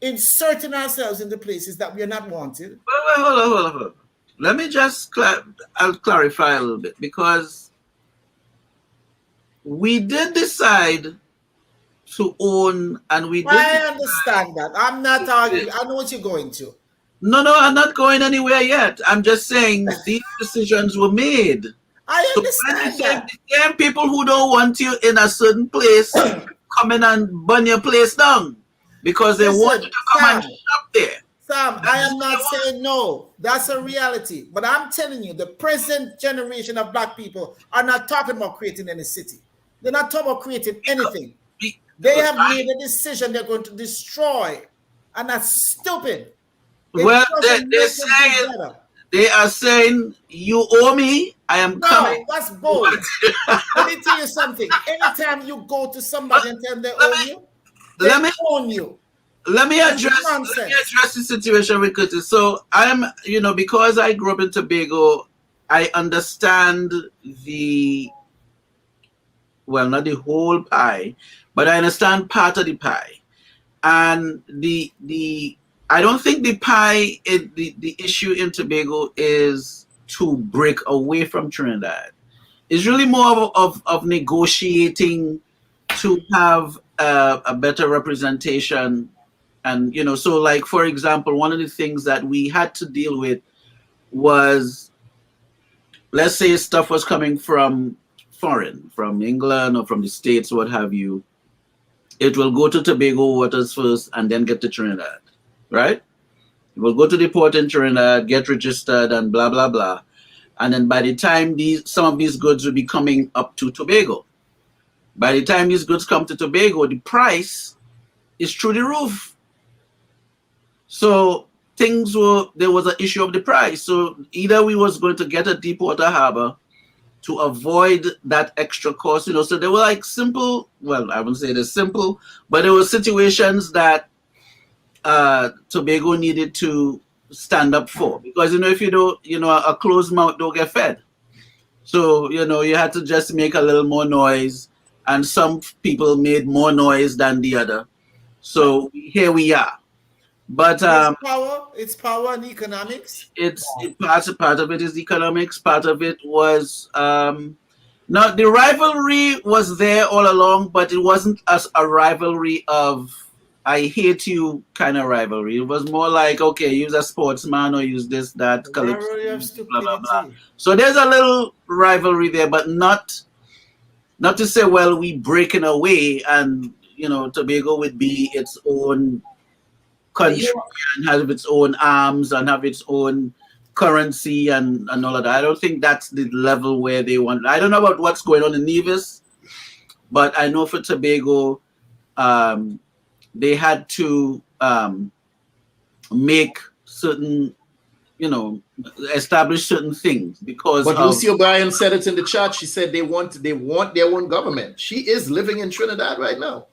inserting ourselves into places that we are not wanted? Wait, hold on. Let me just I'll clarify a little bit, because we did decide to own, and we did. I understand that. I'm not arguing. I know what you're going to. No, I'm not going anywhere yet. I'm just saying these decisions were made. I understand that. The same people who don't want you in a certain place come in and burn your place down because they want you to come and shop there. Sam, I am not saying no. That's a reality. But I'm telling you, the present generation of black people are not talking about creating any city. They're not talking about creating anything. They have made a decision they're going to destroy. And that's stupid. Well, they are saying, you owe me, I am coming. No, that's bold. Let me tell you something. Anytime you go to somebody and tell them they owe you, they own you. Let me address the situation with Curtis. So I'm, because I grew up in Tobago, I understand not the whole pie, but I understand part of the pie. And I don't think the pie, the issue in Tobago is to break away from Trinidad. It's really more of negotiating to have a better representation. And, so like, for example, one of the things that we had to deal with was, let's say stuff was coming from foreign, from England or from the States, what have you. It will go to Tobago waters first and then get to Trinidad, right? It will go to the port in Trinidad, get registered and blah, blah, blah. And then by the time some of these goods will be coming up to Tobago. By the time these goods come to Tobago, the price is through the roof. So there was an issue of the price. So either we was going to get a deep water harbor to avoid that extra cost, so they were like simple, well, I wouldn't say they're simple, but there were situations that Tobago needed to stand up for, because if you don't, a closed mouth don't get fed. So you had to just make a little more noise, and some people made more noise than the other. So here we are. But it's power and economics. Part of it is economics. Part of it was now the rivalry was there all along, but it wasn't as a rivalry of I hate you kind of rivalry. It was more like, okay, use a sportsman or use this, that, rivalry of stupidity. Blah, blah, blah. So there's a little rivalry there, but not to say, well, we breaking away and Tobago would be its own country and have its own arms and have its own currency and all of that. I don't think that's the level where they want. I don't know about what's going on in Nevis, but I know for Tobago, they had to make certain, establish certain things because. But Lucy O'Brien said it in the chat. She said they want their own government. She is living in Trinidad right now.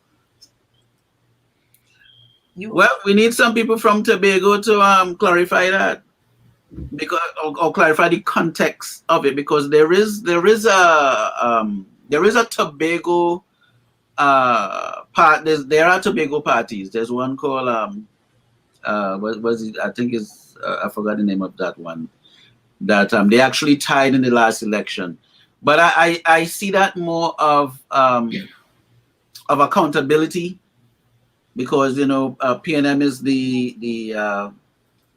Well, we need some people from Tobago to clarify that, because or clarify the context of it, because there is a Tobago there are Tobago parties. There's one called what was it? I think it's I forgot the name of that one. That they actually tied in the last election, but I see that more of accountability, because PNM is the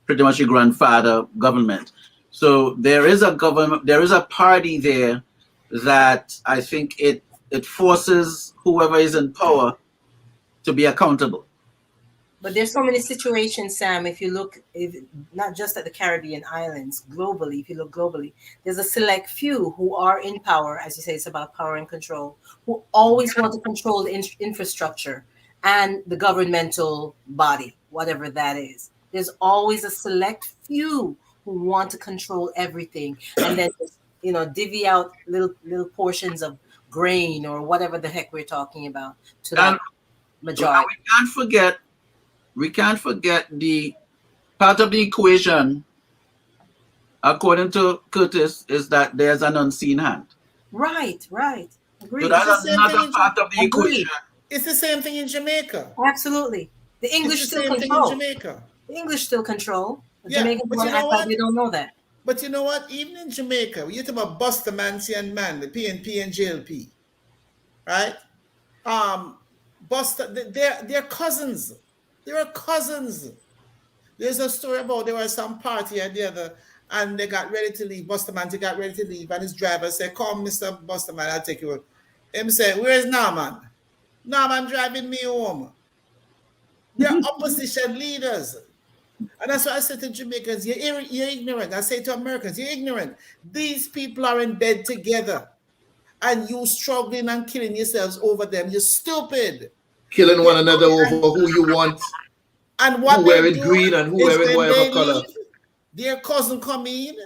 pretty much your grandfather government. So there is a government, there is a party there that I think it forces whoever is in power to be accountable. But there's so many situations, Sam, if you look, not just at the Caribbean islands, globally, if you look globally, there's a select few who are in power, as you say, it's about power and control, who always want to control the infrastructure and the governmental body, whatever that is. There's always a select few who want to control everything, and then divvy out little portions of grain or whatever the heck we're talking about to that majority. We can't forget the part of the equation, according to Curtis, is that there's an unseen hand. Right. Agreed. So that's another part of the equation. It's the same thing in Jamaica. Absolutely. The English still control. The English still control. The Jamaicans want to act like they don't know that. But you know what? Even in Jamaica, we talk about Buster Mancy and Man, the PNP and JLP, right? Buster, they're cousins. They were cousins. There's a story about there was some party at the other, and they got ready to leave. Buster Mancy got ready to leave, and his driver said, "Come, Mr. Buster Man, I'll take you home." Him said, "Where's Norman? Norman driving me home." They're opposition leaders. And that's why I said to Jamaicans, you're ignorant. I say to Americans, you're ignorant. These people are in bed together, and you struggling and killing yourselves over them. You're stupid. Killing one another over who you want. And what who wearing green and who wearing whatever color. Their cousin come in,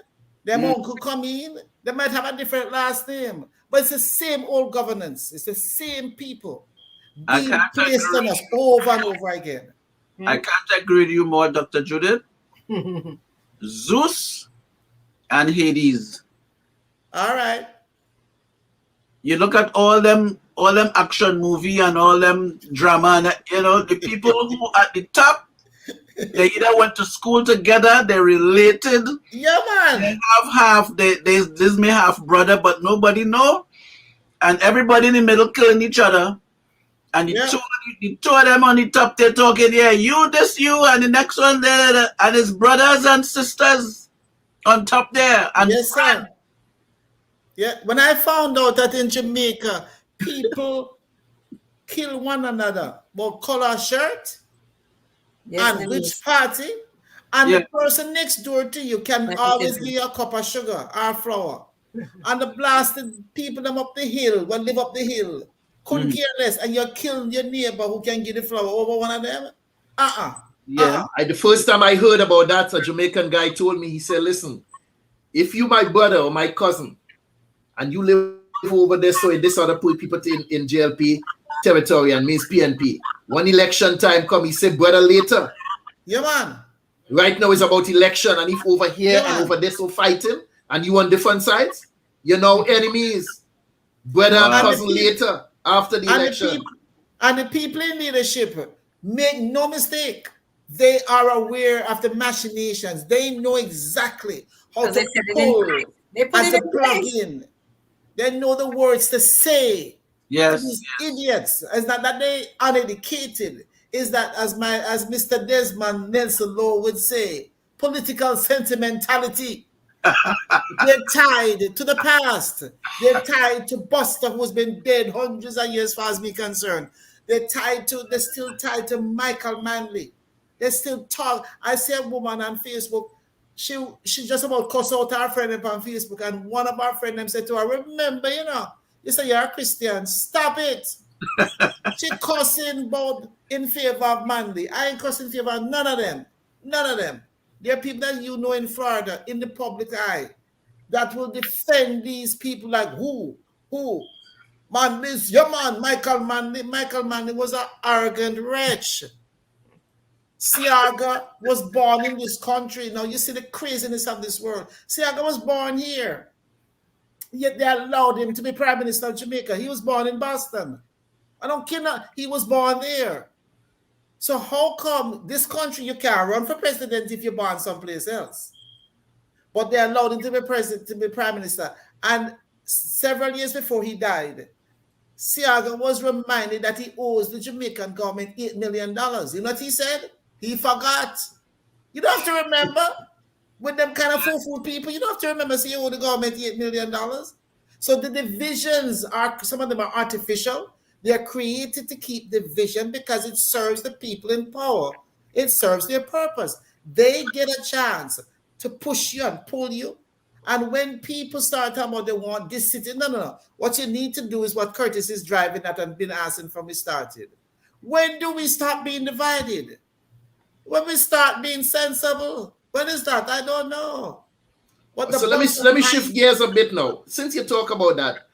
their uncle come in. They might have a different last name, but it's the same old governance. It's the same people being placed on us over and over again. I can't agree with you more, Dr. Judith. Zeus and Hades. All right. You look at all them action movie and all them drama, and the people who at the top, they either went to school together, they're related. Yeah, man. They have this may have brother, but nobody know. And everybody in the middle killing each other. And the two of them on the top, they're talking, you, and the next one there, and his brothers and sisters on top there. And yes, sir. Yeah, when I found out that in Jamaica, people kill one another about color shirt and which party, and the person next door to you can always give you a cup of sugar or flour. And the blasted people them up the hill, will live up the hill. Couldn't care less, and you kill your neighbor who can give the flour over one of them. The first time I heard about that, a Jamaican guy told me, he said, listen, if you my brother or my cousin, and you live over there, so this other put people in JLP territory and means PNP. When election time come, he said, brother later. Yeah, man. Right now it's about election, and if over here and over there so fighting, and you on different sides, you're now enemies. Brother and cousin later, after the election. And the people in leadership, make no mistake, they are aware of the machinations. They know exactly how to pull and to plug in. They know the words to say. Yes. These idiots. It's not that they uneducated. Is that as Mr. Desmond Nelson Law would say, political sentimentality. They're tied to the past. They're tied to Buster, who's been dead hundreds of years, as far as me concerned. They're still tied to Michael Manley. They still talk. I see a woman on Facebook. She just about cussed out her friend on Facebook, and one of our friends said to her, "Remember, you say you're a Christian. Stop it." She cussing about in favor of Manley. I ain't cussing in favor of none of them. None of them. There are people that in Florida, in the public eye, that will defend these people like who? Manley's your man, Michael Manley. Michael Manley was an arrogant wretch. Siaga was born in this country. Now you see the craziness of this world. Siaga was born here. Yet they allowed him to be Prime Minister of Jamaica. He was born in Boston. I don't care. He was born there. So how come this country you can't run for president if you're born someplace else? But they allowed him to be president, to be Prime Minister. And several years before he died, Siaga was reminded that he owes the Jamaican government $8 million. You know what he said? He forgot. You don't have to remember. With them kind of fool people, you don't have to remember he owed the government $8 million. So the divisions some of them are artificial. They're created to keep division because it serves the people in power. It serves their purpose. They get a chance to push you and pull you. And when people start talking about they want this city, no. What you need to do is what Curtis is driving at and been asking from we started. When do we stop being divided? When we start being sensible? When is that? I don't know. So let me shift gears a bit now. Since you talk about that,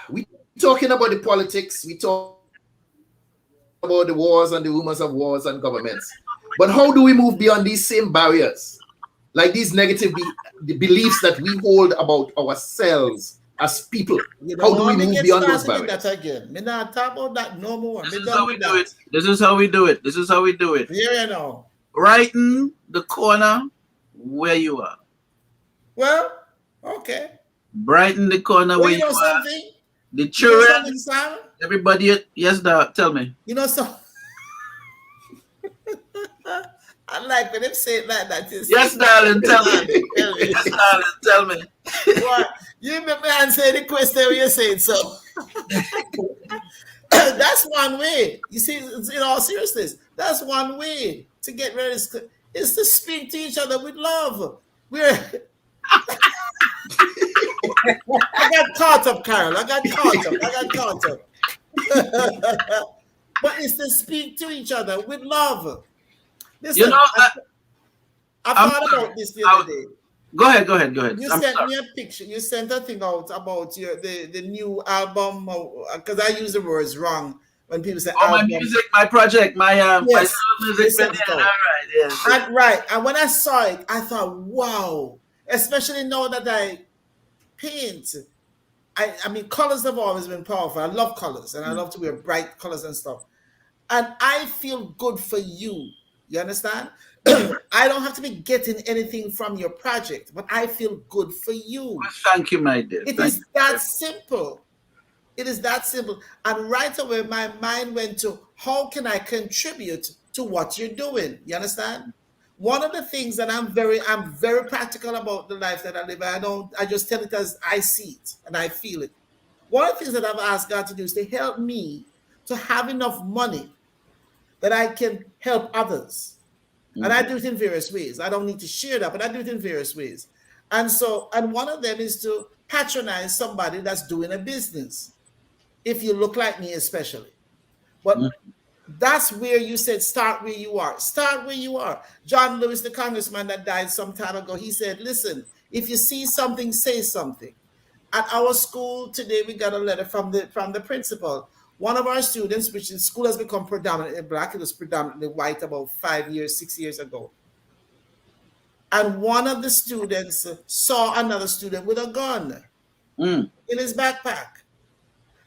we talking about the politics, we talk about the wars and the rumors of wars and governments. But how do we move beyond these same barriers? Like these negative the beliefs that we hold about ourselves as people. How do we move beyond those barriers? That again. Me not talk about that no more. This is how we do it. This is how we do it. This is how we do it. Yeah, you know. Right in the corner where you are. Well, okay. Brighten the corner where you are. Something? The children, everybody, yes, tell me. You know, so I like when they say it like that. Yes, darling, tell me. Yes, darling, tell me. What? You make me answer the question when you say it, so. That's one way. You see, in all seriousness, that's one way to get rid of this, is to speak to each other with love. I got caught up, Carol. I got caught up. But it's to speak to each other with love. Listen, I thought about this the other day. Go ahead. You sent me a picture. You sent a thing out about the new album, because I use the words wrong when people say album. My music, my project, my music. All right, yes. Right. And when I saw it, I thought, wow. Especially now that I paint. I mean, colors have always been powerful. I love colors, and I love to wear bright colors and stuff. And I feel good for you. You understand? I don't have to be getting anything from your project, but I feel good for you. Well, thank you, my dear. It is that simple. It is that simple. And right away, my mind went to, how can I contribute to what you're doing? You understand? One of the things that I'm very practical about the life that I live. I just tell it as I see it and I feel it. One of the things that I've asked God to do is to help me to have enough money that I can help others. Mm-hmm. And I do it in various ways. I don't need to share that, but I do it in various ways. And one of them is to patronize somebody that's doing a business. If you look like me, especially. But that's where you said, start where you are. Start where you are. John Lewis, the congressman that died some time ago, he said, listen, if you see something, say something. At our school today, we got a letter from the principal One of our students, which in school has become predominantly black, it was predominantly white about 5 years, 6 years ago. And one of the students saw another student with a gun in his backpack.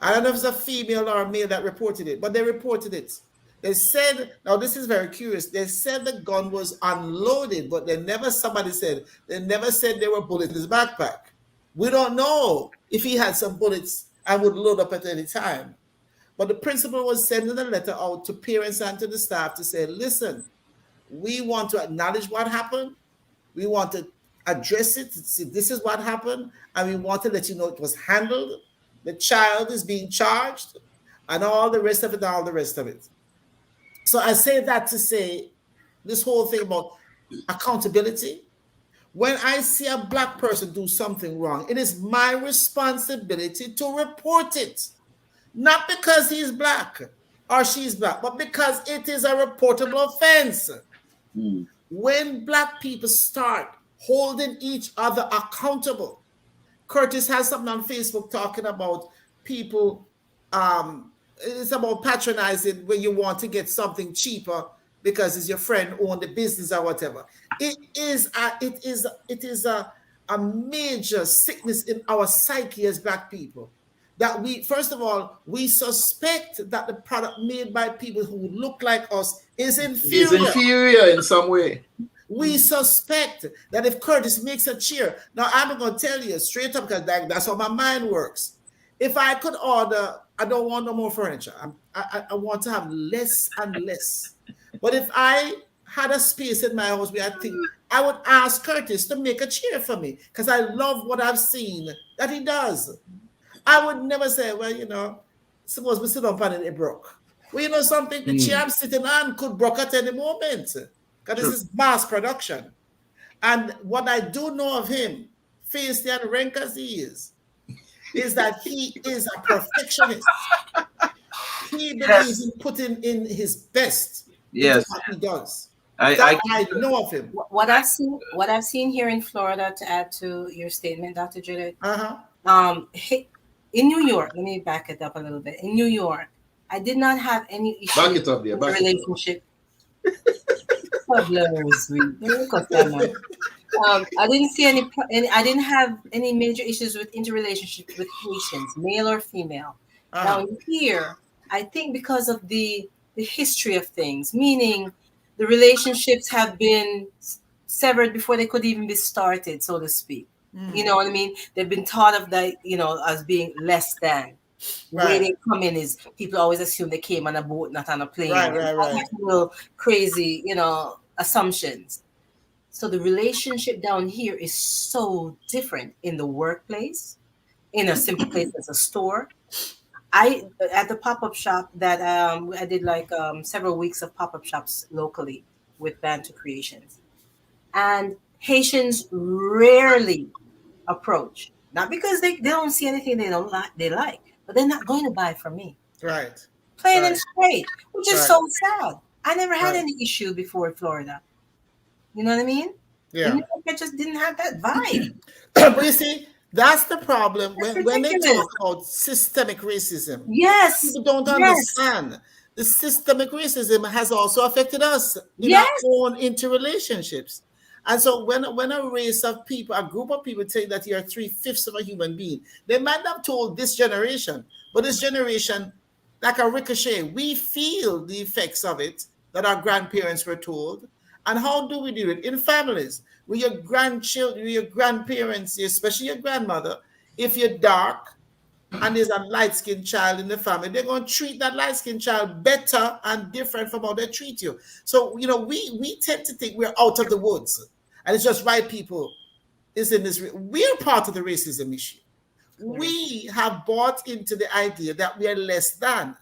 I don't know if it's a female or a male that reported it, but they reported it. They said, now this is very curious, they said the gun was unloaded, but they never said there were bullets in his backpack. We don't know if he had some bullets and would load up at any time. But the principal was sending a letter out to parents and to the staff to say, listen, we want to acknowledge what happened. We want to address it. See, this is what happened. And we want to let you know it was handled. The child is being charged and all the rest of it. So I say that to say this whole thing about accountability. When I see a black person do something wrong, it is my responsibility to report it. Not because he's black or she's black, but because it is a reportable offense. When black people start holding each other accountable, Curtis has something on Facebook talking about people, it's about patronizing when you want to get something cheaper because it's your friend own the business or whatever. It is a major sickness in our psyche as black people. That we, first of all, we suspect that the product made by people who look like us is inferior. Is inferior in some way. We suspect that if Curtis makes a chair, now I'm going to tell you straight up because that's how my mind works. If I could order, I don't want no more furniture. I want to have less and less. But if I had a space in my house where I think I would ask Curtis to make a chair for me because I love what I've seen that he does. I would never say, well, you know, suppose we sit up and it broke. Well, you know something, the chair I'm sitting on could break at any moment because this is mass production. And what I do know of him, feisty and rank as he is that he is a perfectionist. He believes in putting in his best. Yes, what he does. I know of him. What I've seen here in Florida, to add to your statement, Dr. Judith. In New York, let me back it up a little bit. In New York, I did not have any issue back it up there, with relationship. I didn't see any. I didn't have any major issues with interrelationship with Haitians, male or female. Now here, I think because of the history of things, meaning the relationships have been severed before they could even be started, so to speak. You know what I mean? They've been thought of that, you know, as being less than. Right. Where they come in is people always assume they came on a boat, not on a plane. Right. Little crazy, you know, assumptions. So the relationship down here is so different in the workplace, in a simple place as a store. At the pop-up shop that I did like several weeks of pop-up shops locally with BantuKreations, and Haitians rarely approach, not because they don't see anything they like, but they're not going to buy from me. Right. Plain and straight, which is so sad. I never had any issue before in Florida. You know what I mean? Yeah. I just didn't have that vibe. But you see, that's the problem when they talk about systemic racism. Yes. People don't understand. The systemic racism has also affected us in our own interrelationships. And so when a race of people, a group of people say that you're 3/5 of a human being, they might have told this generation, but this generation, like a ricochet, we feel the effects of it that our grandparents were told. And how do we do it? In families, with your grandchildren, with your grandparents, especially your grandmother, if you're dark and there's a light-skinned child in the family, they're going to treat that light-skinned child better and different from how they treat you. So, you know, we tend to think we're out of the woods and it's just white people is in this. We're part of the racism issue. We have bought into the idea that we are less than.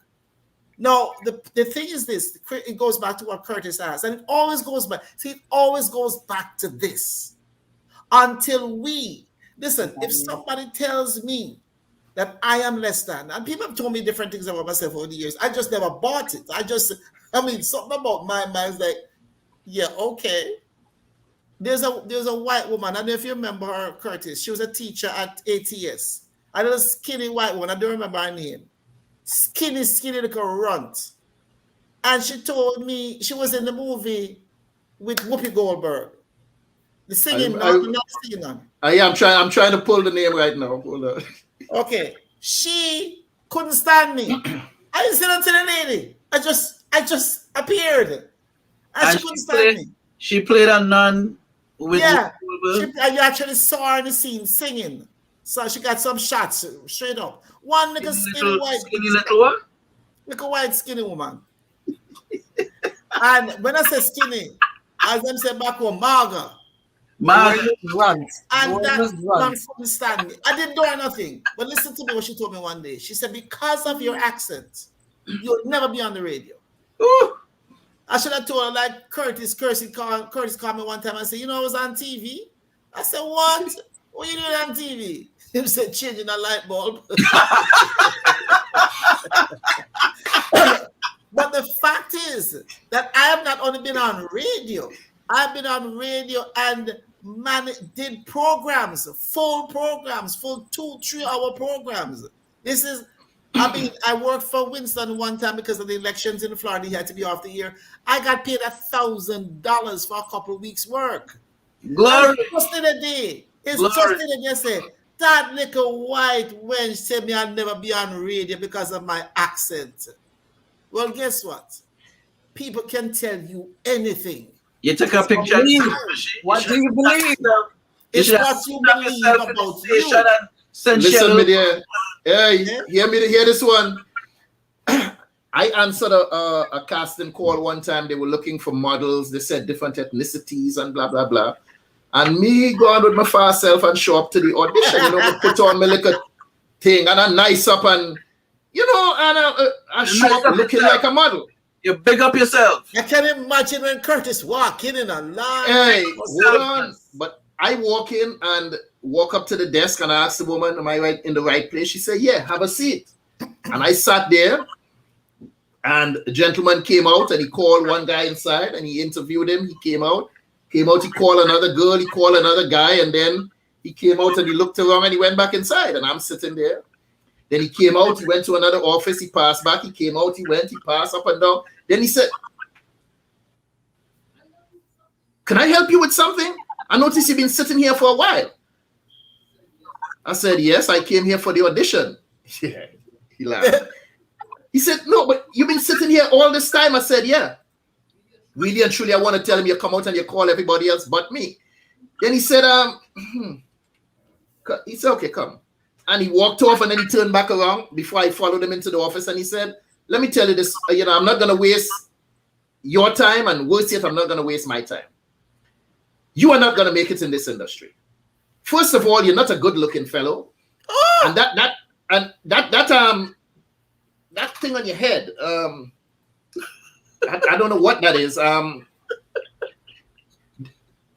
Now, the thing is this, it goes back to what Curtis asked, and it always goes back. See, it always goes back to this. Until listen, if somebody tells me that I am less than, and people have told me different things about myself over the years, I just never bought it. Something about my mind is like, yeah, okay. There's a white woman, I don't know if you remember her, Curtis. She was a teacher at ATS. A little skinny white woman, I don't remember her name. skinny little runt. And she told me she was in the movie with Whoopi Goldberg. The singing, not singing on. I'm trying to pull the name right now. Hold on. Okay. She couldn't stand me. I didn't say that to the lady. I just appeared. And she couldn't stand me. She played a nun with I actually saw her in the scene singing. So she got some shots straight up. One little skinny white skinny woman. And when I say skinny, as them say back home, maga. Runs. And that one couldn't stand me. I didn't do nothing. But listen to me what she told me one day. She said, because of your accent, you'll never be on the radio. Ooh. I should have told her like Curtis called me one time and said, I was on TV. I said, what? What are you doing on TV? He said, changing a light bulb. But the fact is that I have not only been on radio, I've been on radio and did programs, full 2-3 hour programs. I worked for Winston one time because of the elections in Florida. He had to be off the air. I got paid $1,000 for a couple of weeks' work. Glory. Just in a day. It's just in a day. Say, that little white wench said me I'll never be on radio because of my accent. Well, guess what? People can tell you anything. You took a picture. What do you believe? It's what you believe about you. Listen, me there. Hey, hear this one. I answered a casting call one time. They were looking for models. They said different ethnicities and blah, blah, blah. And me go on with my fast self and show up to the audition. Put on my little thing and I nice up and, I show up looking like a model. You big up yourself. I can imagine when Curtis walking in a line. Hey, hold on. But I walk in and walk up to the desk and I asked the woman, am I right in the right place? She said, yeah, have a seat. And I sat there and a gentleman came out and he called one guy inside and he interviewed him. He came out, he called another girl, he called another guy, and then he came out and he looked around and he went back inside and I'm sitting there. Then he came out, he went to another office, he passed back, he came out, he passed up and down. Then he said, can I help you with something? I noticed you've been sitting here for a while. I said, yes, I came here for the audition. Yeah, he laughed. He said, no, but you've been sitting here all this time. I said, yeah. Really and truly, I want to tell him you come out and you call everybody else but me. Then he said, he said, okay, come. And he walked off and then he turned back around before I followed him into the office and he said, let me tell you this, I'm not going to waste your time, and worse yet, I'm not going to waste my time. You are not going to make it in this industry. First of all, you're not a good-looking fellow. Oh! And that thing on your head, I don't know what that is.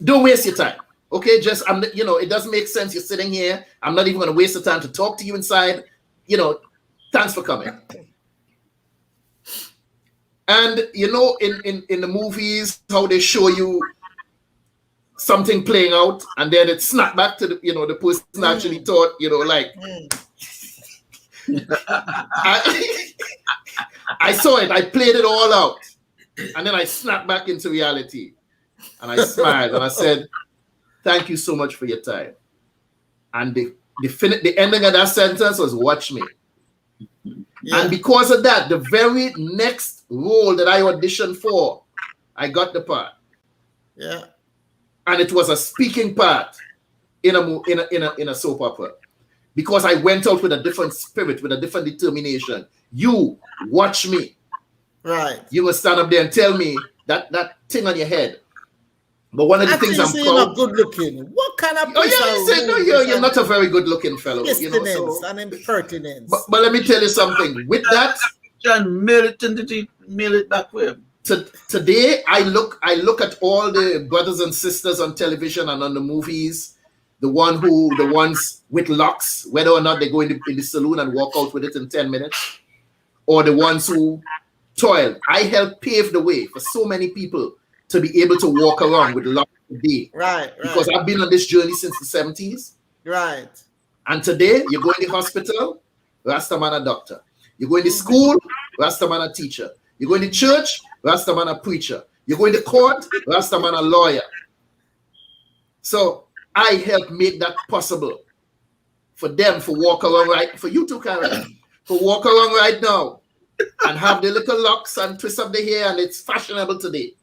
Don't waste your time. Okay, it doesn't make sense. You're sitting here. I'm not even going to waste the time to talk to you inside. Thanks for coming. And in the movies, how they show you something playing out, and then it snapped back to the person actually thought, I saw it, I played it all out, and then I snapped back into reality, and I smiled and I said, thank you so much for your time. And the ending of that sentence was, watch me. Yeah. And because of that, the very next role that I auditioned for, I got the part. Yeah. And it was a speaking part in a soap opera. Because I went out with a different spirit, with a different determination. You watch me. Right. You will stand up there and tell me that thing on your head. But one of the things I'm proud. You're not good looking. What kind of? Oh yeah, you said no. You're not a very good looking fellow. And impertinence. But let me tell you something. With that, John mail it back with him. Today, I look at all the brothers and sisters on television and on the movies, the ones with locks, whether or not they go in the saloon and walk out with it in 10 minutes, or the ones who toil. I help pave the way for so many people to be able to walk around with locks today. Right. Because I've been on this journey since the 70s. Right. And today, you go in the hospital, Rastaman a doctor. You go in the school, Rastaman a teacher. You go in the church, Rastaman a preacher. You go in the court, Rastaman a lawyer. So I help make that possible for them to walk around right, for you too, Karin, to walk around right now and have the little locks and twist up the hair, and it's fashionable today.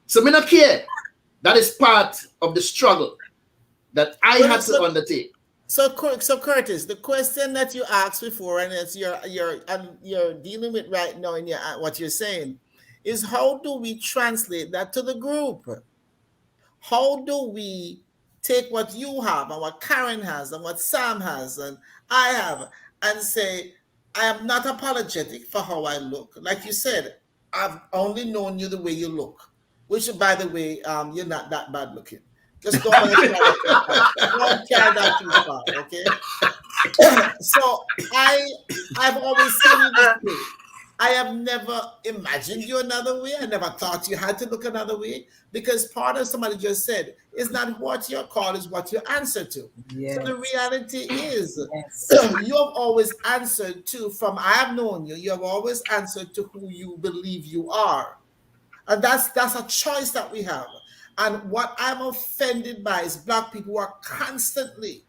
So me not care. That is part of the struggle that I had to undertake. So Curtis, the question that you asked before, and it's you're dealing with right now in what you're saying, is how do we translate that to the group? How do we take what you have and what Karin has and what Sam has and I have and say, I am not apologetic for how I look. Like you said, I've only known you the way you look, which, by the way, you're not that bad looking. Just don't carry that too far, okay? So I've always seen you this way. I have never imagined you another way. I never thought you had to look another way, because part of somebody just said, it's not what you're called, it's what you answer to. Yes. So the reality is, you have always answered to, from I have known you, you have always answered to who you believe you are. And that's a choice that we have. And what I'm offended by is Black people who are constantly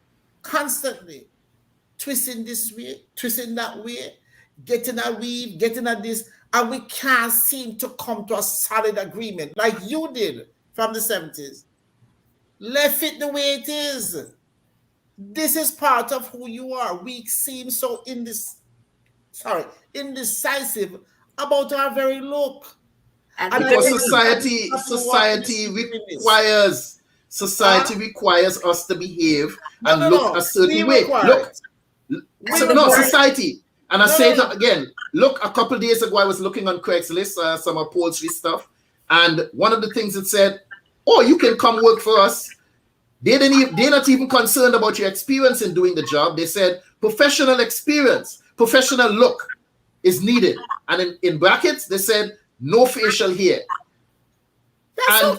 twisting this way, twisting that way, getting a weave, getting at this, and we can't seem to come to a solid agreement like you did from the 70s. Left it the way it is. This is part of who you are. We seem so indecisive about our very look. And because society requires us to behave and look a certain way. Society. And I say it again. Look, a couple of days ago, I was looking on Craigslist, some upholstery stuff, and one of the things it said, "Oh, you can come work for us." They're not even concerned about your experience in doing the job. They said professional experience, professional look is needed, and in brackets they said no facial hair. And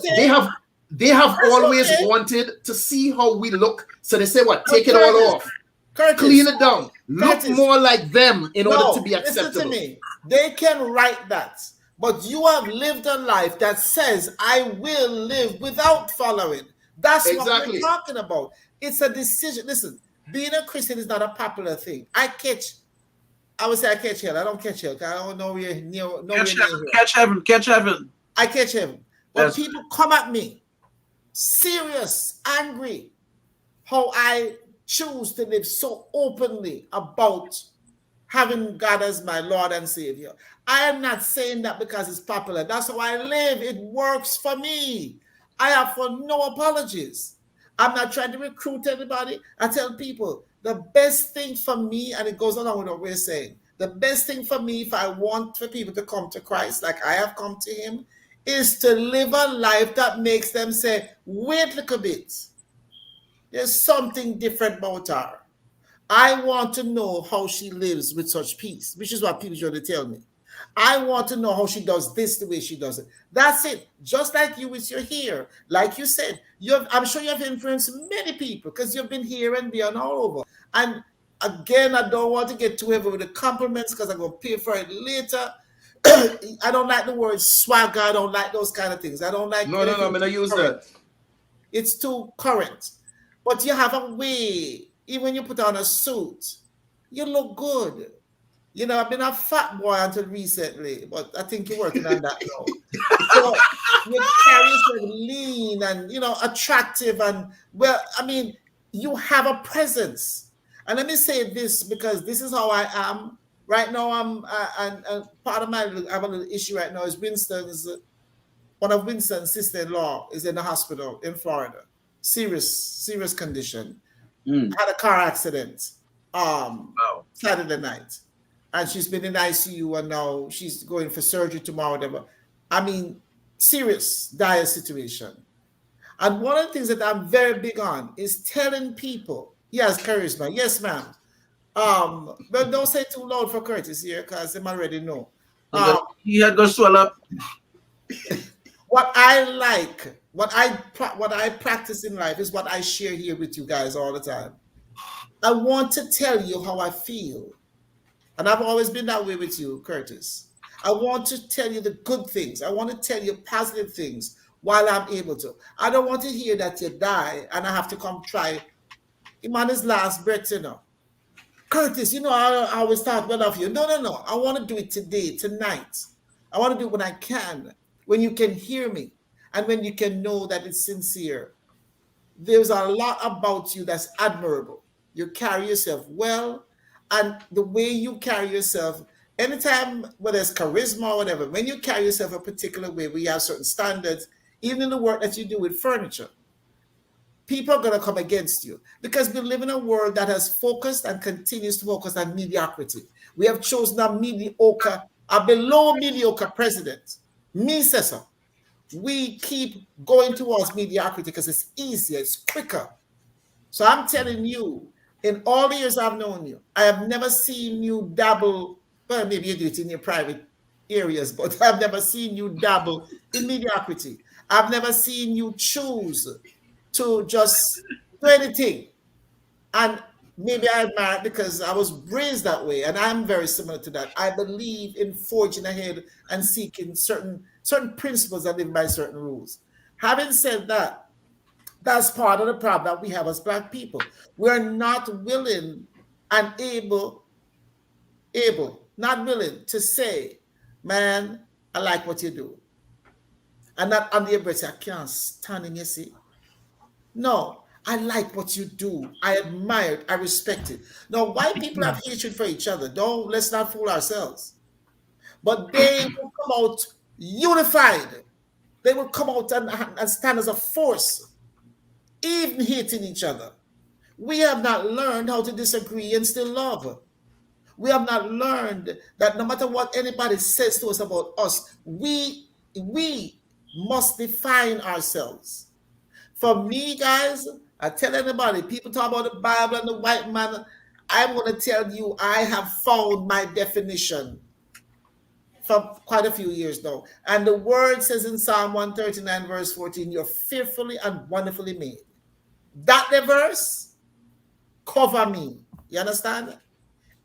they have always wanted to see how we look, so they say, "What? Take it all off." Curtis, clean it down. Look more like them in order to be acceptable. Listen to me. They can write that. But you have lived a life that says, I will live without following. That's what we're talking about. It's a decision. Listen, being a Christian is not a popular thing. I catch hell. I don't catch hell. I don't know where near. Catch heaven. I catch heaven. When people come at me, serious, angry, how I choose to live so openly about having God as my Lord and Savior. I am not saying that because it's popular. That's how I live. It works for me. I have for no apologies. I'm not trying to recruit anybody. I tell people the best thing for me, and it goes along with what we're saying, the best thing for me, if I want for people to come to Christ like I have come to him, is to live a life that makes them say, wait a little bit. There's something different about her. I want to know how she lives with such peace, which is what people usually tell me. I want to know how she does this the way she does it. That's it. Just like you with your hair. Like you said, I'm sure you have influenced many people because you've been here and beyond all over. And again, I don't want to get too heavy with the compliments because I'm going to pay for it later. I don't like the word swagger. I don't like those kind of things. I don't like... No, I'm going to use that. It's too current. But you have a way, even when you put on a suit, you look good. You know, I've been a fat boy until recently, but I think you're working on that now. So you carry yourself lean and, attractive and, well, I mean, you have a presence. And let me say this, because this is how I am. Right now, and part of I have a little issue right now is one of Winston's sister-in-law is in the hospital in Florida. Serious condition. Had a car accident Saturday night. And she's been in ICU and now she's going for surgery tomorrow, whatever. I mean, serious, dire situation. And one of the things that I'm very big on is telling people he has charisma. Yes, ma'am. But don't say too loud for Curtis here because they already know. He had to swell up. What I like, what I practice in life is what I share here with you guys all the time. I want to tell you how I feel. And I've always been that way with you, Curtis. I want to tell you the good things. I want to tell you positive things while I'm able to. I don't want to hear that you die and I have to come try him on his last breath, you know. Curtis, you know, I always thought well of you. No. I want to do it today, tonight. I want to do it when I can, when you can hear me, and when you can know that it's sincere. There's a lot about you that's admirable. You carry yourself well, and the way you carry yourself, anytime, whether it's charisma or whatever, when you carry yourself a particular way, we have certain standards, even in the work that you do with furniture, people are going to come against you because we live in a world that has focused and continues to focus on mediocrity. We have chosen a below mediocre president. Me says so. We keep going towards mediocrity because it's easier, it's quicker. So I'm telling you, in all the years I've known you, I have never seen you dabble, well, maybe you do it in your private areas, but I've never seen you dabble in mediocrity. I've never seen you choose to just do anything. And maybe I admire it because I was raised that way, and I'm very similar to that. I believe in forging ahead and seeking certain principles and living by certain rules. Having said that, that's part of the problem that we have as Black people. We're not willing and not willing to say, man, I like what you do. And not under your breath say, I can't stand in, you see. No, I like what you do. I admire it. I respect it. Now, white people have hatred for each other. Let's not fool ourselves. But they will come out unified. They will come out and stand as a force, even hating each other. We have not learned how to disagree and still love. We have not learned that no matter what anybody says to us about us, we must define ourselves. For me, guys, I tell anybody, people talk about the Bible and the white man. I'm going to tell you, I have found my definition for quite a few years now. And the word says in Psalm 139, verse 14, you're fearfully and wonderfully made. That the verse, cover me. You understand?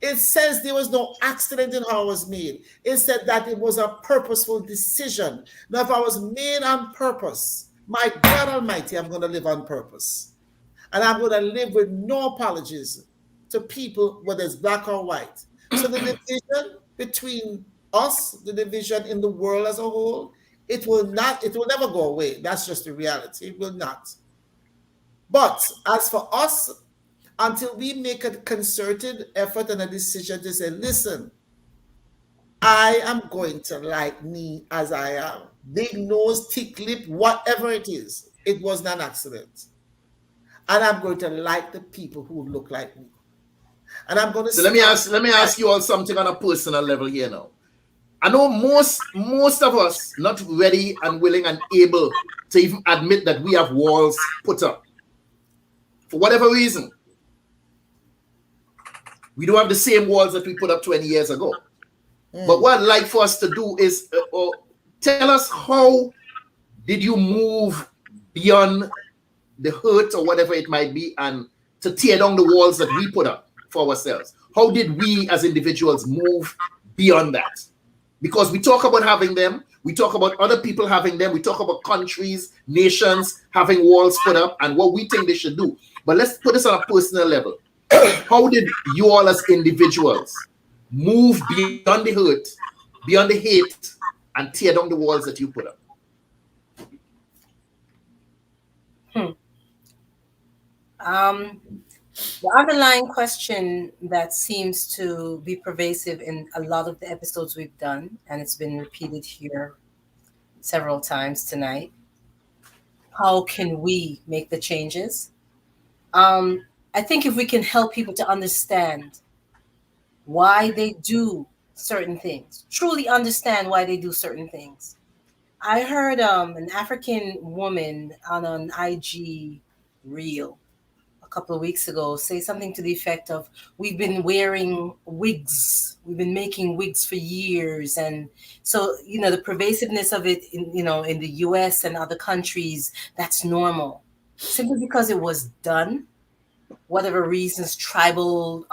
It says there was no accident in how I was made. It said that it was a purposeful decision. Now, if I was made on purpose, my God Almighty, I'm going to live on purpose. And I'm going to live with no apologies to people, whether it's Black or white. So the division between us, the division in the world as a whole, it will never go away. That's just the reality. It will not. But as for us, until we make a concerted effort and a decision to say, listen, I am going to like me as I am. Big nose, thick lip, whatever it is. It was not an accident. And I'm going to like the people who look like me. And I'm going to let me ask you all something on a personal level here now. I know most of us not ready and willing and able to even admit that we have walls put up. For whatever reason. We don't have the same walls that we put up 20 years ago. But what I'd like for us to do is tell us, how did you move beyond the hurt or whatever it might be and to tear down the walls that we put up for ourselves? How did we as individuals move beyond that? Because we talk about having them, we talk about other people having them, we talk about countries, nations having walls put up and what we think they should do. But let's put this on a personal level. How did you all as individuals move beyond the hurt, beyond the hate, and tear down the walls that you put up? The underlying question that seems to be pervasive in a lot of the episodes we've done, and it's been repeated here several times tonight, how can we make the changes? I think if we can help people to understand why they do certain things, truly understand why they do certain things. I heard an African woman on an IG reel a couple of weeks ago say something to the effect of, we've been wearing wigs, we've been making wigs for years. And so, the pervasiveness of it in the US and other countries, that's normal. Simply because it was done, whatever reasons, tribal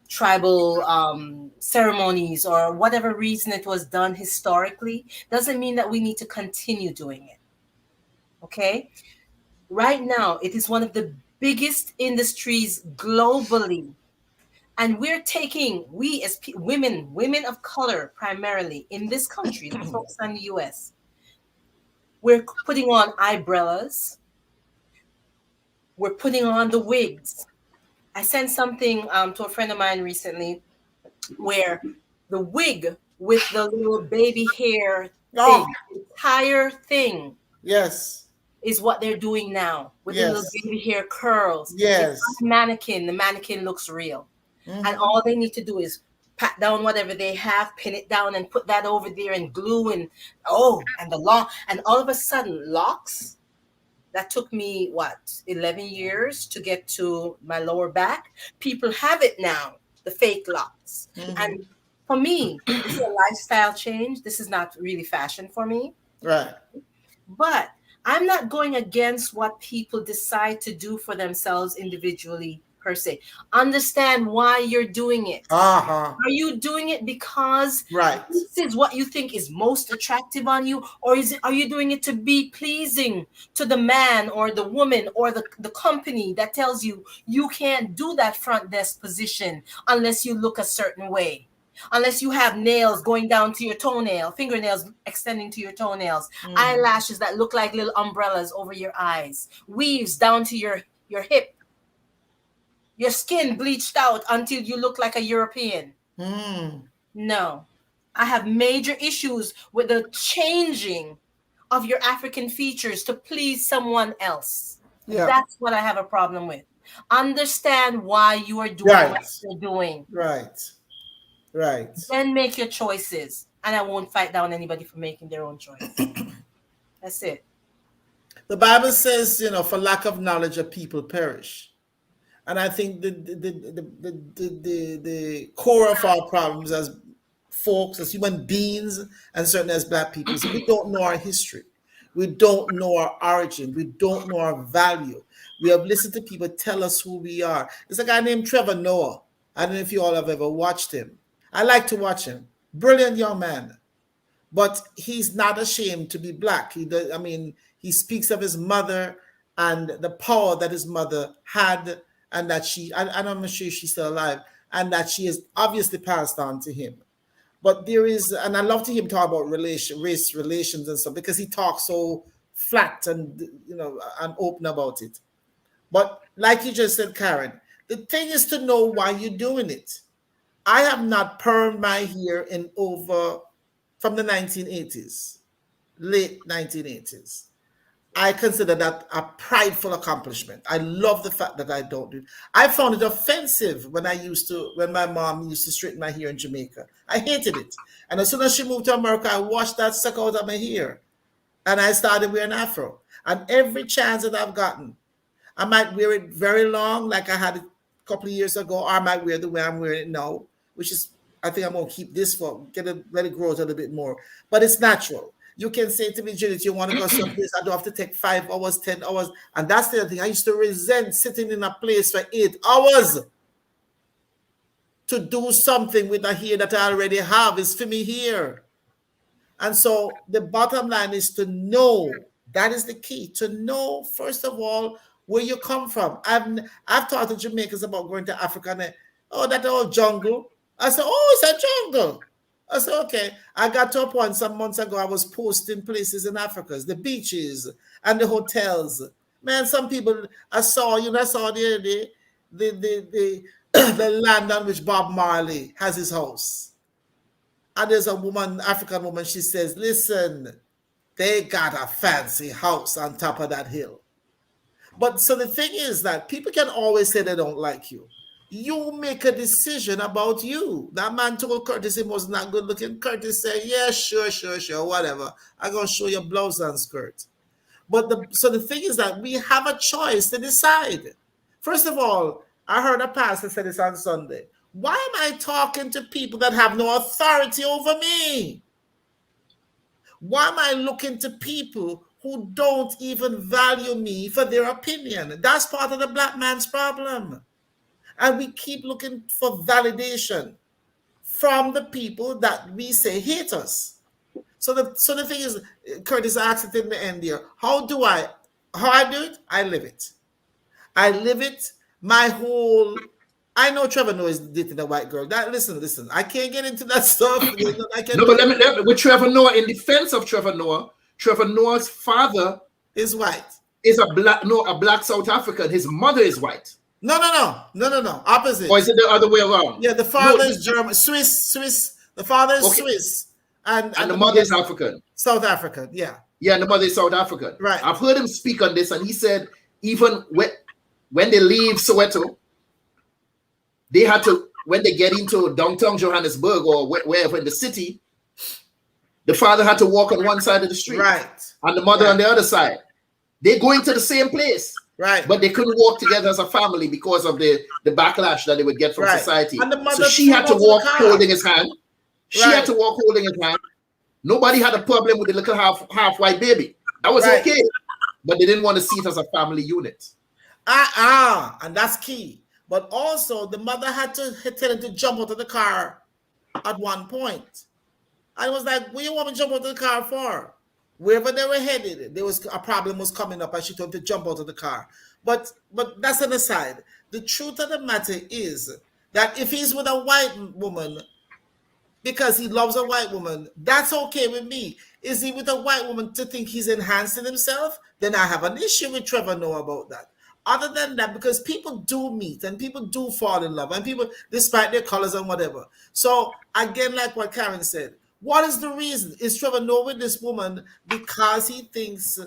tribal ceremonies or whatever reason it was done historically, doesn't mean that we need to continue doing it. Okay? Right now, it is one of the biggest industries globally. And we're taking, we as women of color primarily in this country, not focused on the US, we're putting on eyebrellas, we're putting on the wigs. I sent something to a friend of mine recently where the wig with the little baby hair thing, the entire thing. Yes. Is what they're doing now with the little baby hair curls. Yes. It's not a the mannequin looks real. And all they need to do is pat down whatever they have, pin it down and put that over there and glue and and the long, and all of a sudden locks that took me 11 years to get to my lower back. People have it now, the fake locks. And for me, this is a lifestyle change. This is not really fashion for me. Right. But I'm not going against what people decide to do for themselves individually per se. Understand why you're doing it. Are you doing it because this is what you think is most attractive on you? Or are you doing it to be pleasing to the man or the woman or the company that tells you you can't do that front desk position unless you look a certain way? Unless you have nails going down to your toenail, fingernails extending to your toenails, eyelashes that look like little umbrellas over your eyes, weaves down to your hip, your skin bleached out until you look like a European. No. I have major issues with the changing of your African features to please someone else. Yeah. That's what I have a problem with. Understand why you are doing what you're doing. Right. Then make your choices. And I won't fight down anybody for making their own choice. That's it. The Bible says, for lack of knowledge, a people perish. And I think the core of our problems as folks, as human beings, and certainly as Black people, is we don't know our history. We don't know our origin. We don't know our value. We have listened to people tell us who we are. There's a guy named Trevor Noah. I don't know if you all have ever watched him. I like to watch him. Brilliant young man. But he's not ashamed to be Black. He speaks of his mother and the power that his mother had, and that I'm not sure she's still alive, and that she has obviously passed on to him. But there is, and I love to hear him talk about race relations and stuff, because he talks so flat and and open about it. But like you just said, Karin, the thing is to know why you're doing it. I have not permed my hair from the 1980s, late 1980s. I consider that a prideful accomplishment. I love the fact that I don't do it. I found it offensive when my mom used to straighten my hair in Jamaica. I hated it. And as soon as she moved to America, I washed that sucker out of my hair. And I started wearing afro. And every chance that I've gotten, I might wear it very long, like I had it a couple of years ago, or I might wear the way I'm wearing it now, which is, I think I'm going to keep this for, let it grow a little bit more. But it's natural. You can say to me, Judith, you want to go someplace, I don't have to take 5 hours, 10 hours. And that's the other thing. I used to resent sitting in a place for 8 hours to do something with a hair that I already have. It's for me here. And so the bottom line is to know, that is the key, to know, first of all, where you come from. I've talked to Jamaicans about going to Africa and that old jungle. I said, it's a jungle. I said, okay. I got to a point some months ago, I was posting places in Africa, the beaches and the hotels. Man, some people, I saw the other day, the land on which Bob Marley has his house. And there's a woman, African woman, she says, listen, they got a fancy house on top of that hill. But so the thing is that people can always say they don't like you. You make a decision about you. That man told Curtis he was not good looking. Curtis said, yeah, sure, whatever. I'm going to show you blouse and skirt. But the thing is that we have a choice to decide. First of all, I heard a pastor say this on Sunday. Why am I talking to people that have no authority over me? Why am I looking to people who don't even value me for their opinion? That's part of the Black man's problem. And we keep looking for validation from the people that we say hate us. So the thing is, Curtis asked it in the end here, how I do it? I live it. I live it. I know Trevor Noah is dating a white girl. Listen, I can't get into that stuff. But let me with Trevor Noah, in defense of Trevor Noah's father is white. Is a black South African. His mother is white. No. Opposite. Or is it the other way around? Yeah, the father is German, Swiss. The father is Swiss. And the mother is African. South African, yeah. Yeah, and the mother is South African. Right. I've heard him speak on this, and he said even when they leave Soweto, they had to, when they get into downtown Johannesburg or wherever in the city, the father had to walk on one side of the street. Right. And the mother on the other side. They're going to the same place. Right. But they couldn't walk together as a family because of the backlash that they would get from society. And the mother so she had to walk holding his hand. She had to walk holding his hand. Nobody had a problem with the little half white baby. That was okay. But they didn't want to see it as a family unit. And that's key. But also the mother had to tell him to jump out of the car at one point. I was like, what do you want me to jump out of the car for? Wherever they were headed, there was a problem was coming up and she told him to jump out of the car. But that's an aside. The truth of the matter is that if he's with a white woman because he loves a white woman, that's okay with me. Is he with a white woman to think he's enhancing himself? Then I have an issue with Trevor Noah about that. Other than that, because people do meet and people do fall in love and people, despite their colors and whatever. So again, like what Karin said, what is the reason? Is Trevor Noah with this woman because he thinks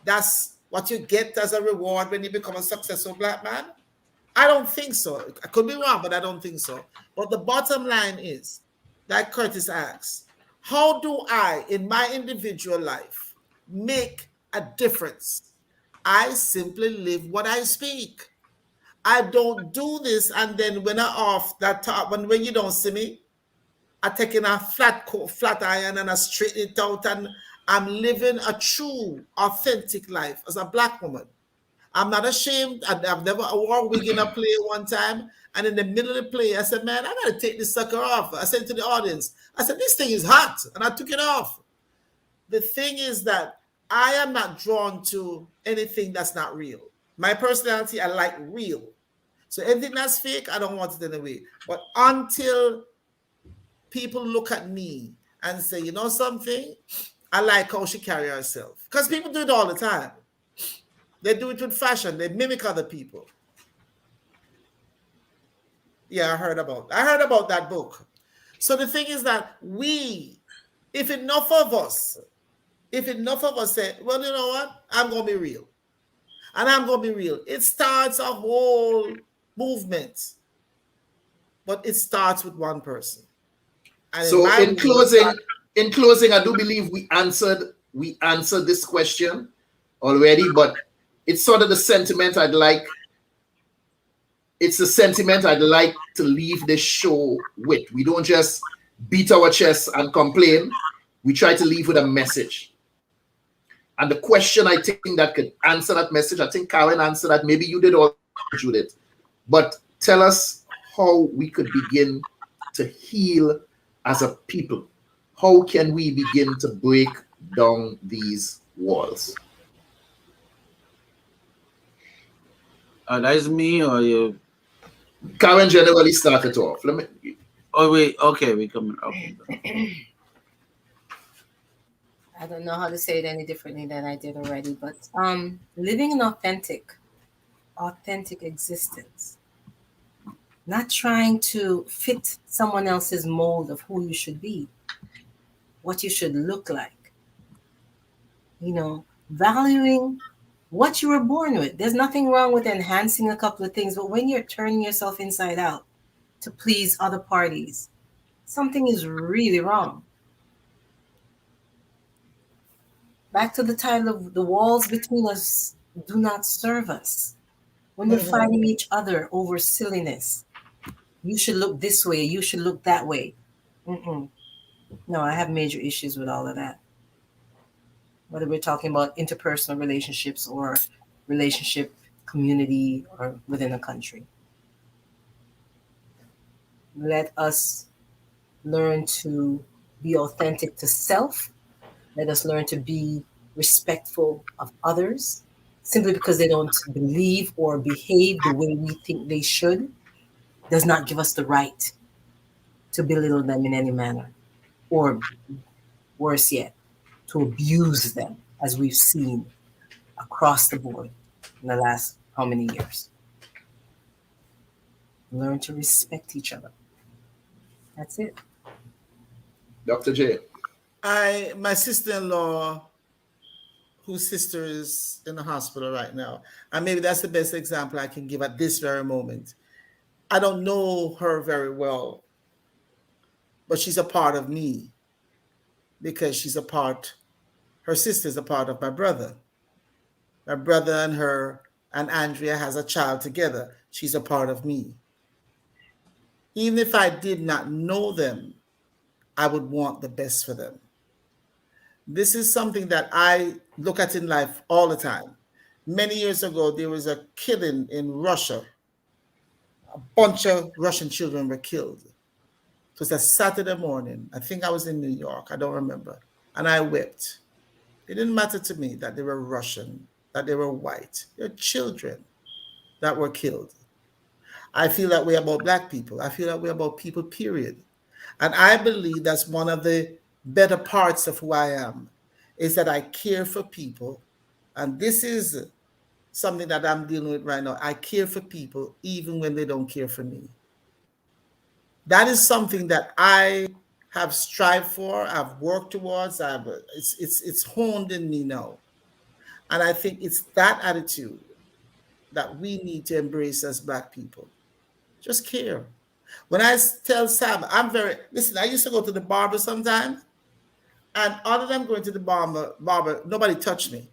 that's what you get as a reward when you become a successful black man? I don't think so. I could be wrong, but I don't think so. But the bottom line is, like Curtis asks, how do I, in my individual life, make a difference? I simply live what I speak. I don't do this and then when I off that top, when you don't see me, I take in a flat iron and I straighten it out and I'm living a true, authentic life as a black woman. I'm not ashamed. I've never wore a wig in a play one time. And in the middle of the play, I said, man, I got to take this sucker off. I said to the audience, I said, this thing is hot. And I took it off. The thing is that I am not drawn to anything that's not real. My personality, I like real. So anything that's fake, I don't want it anyway. But until people look at me and say, you know something? I like how she carry herself. Because people do it all the time. They do it with fashion. They mimic other people. Yeah, I heard about that book. So the thing is that if enough of us say, well, you know what? I'm going to be real. And I'm going to be real. It starts a whole movement. But it starts with one person. And so in closing, I do believe we answered this question already, but it's sort of the sentiment I'd like to leave this show with. We don't just beat our chests and complain. We try to leave with a message. And the question I think that could answer that message, I think Karin answered that. Maybe you did all, Judith. But tell us how we could begin to heal as a people. How can we begin to break down these walls? That is me or you? Karin generally started off. Let me. Oh wait, okay, we coming. Okay. I don't know how to say it any differently than I did already, but living an authentic existence, not trying to fit someone else's mold of who you should be, what you should look like. You know, valuing what you were born with. There's nothing wrong with enhancing a couple of things, but when you're turning yourself inside out to please other parties, something is really wrong. Back to the title of the walls between us do not serve us. When we're fighting each other over silliness, you should look this way, you should look that way. No, I have major issues with all of that. Whether we're talking about interpersonal relationships or relationship, community, or within a country. Let us learn to be authentic to self. Let us learn to be respectful of others. Simply because they don't believe or behave the way we think they should does not give us the right to belittle them in any manner, or worse yet, to abuse them, as we've seen across the board in the last how many years. Learn to respect each other. That's it. Dr. J. My sister-in-law, whose sister is in the hospital right now, and maybe that's the best example I can give at this very moment. I don't know her very well, but she's a part of me because her sister's a part of my brother. My brother and her and Andrea has a child together. She's a part of me. Even if I did not know them, I would want the best for them. This is something that I look at in life all the time. Many years ago, there was a killing in Russia. A bunch of Russian children were killed. It was a Saturday morning. I think I was in New York. I don't remember. And I wept. It didn't matter to me that they were Russian, that they were white. They're children that were killed. I feel that way about Black people. I feel that way about people, period. And I believe that's one of the better parts of who I am, is that I care for people. And this is something that I'm dealing with right now. I care for people even when they don't care for me. That is something that I have strived for, I've worked towards, it's honed in me now. And I think it's that attitude that we need to embrace as Black people. Just care. When I tell Sam, listen, I used to go to the barber sometimes, and other than going to the barber, nobody touched me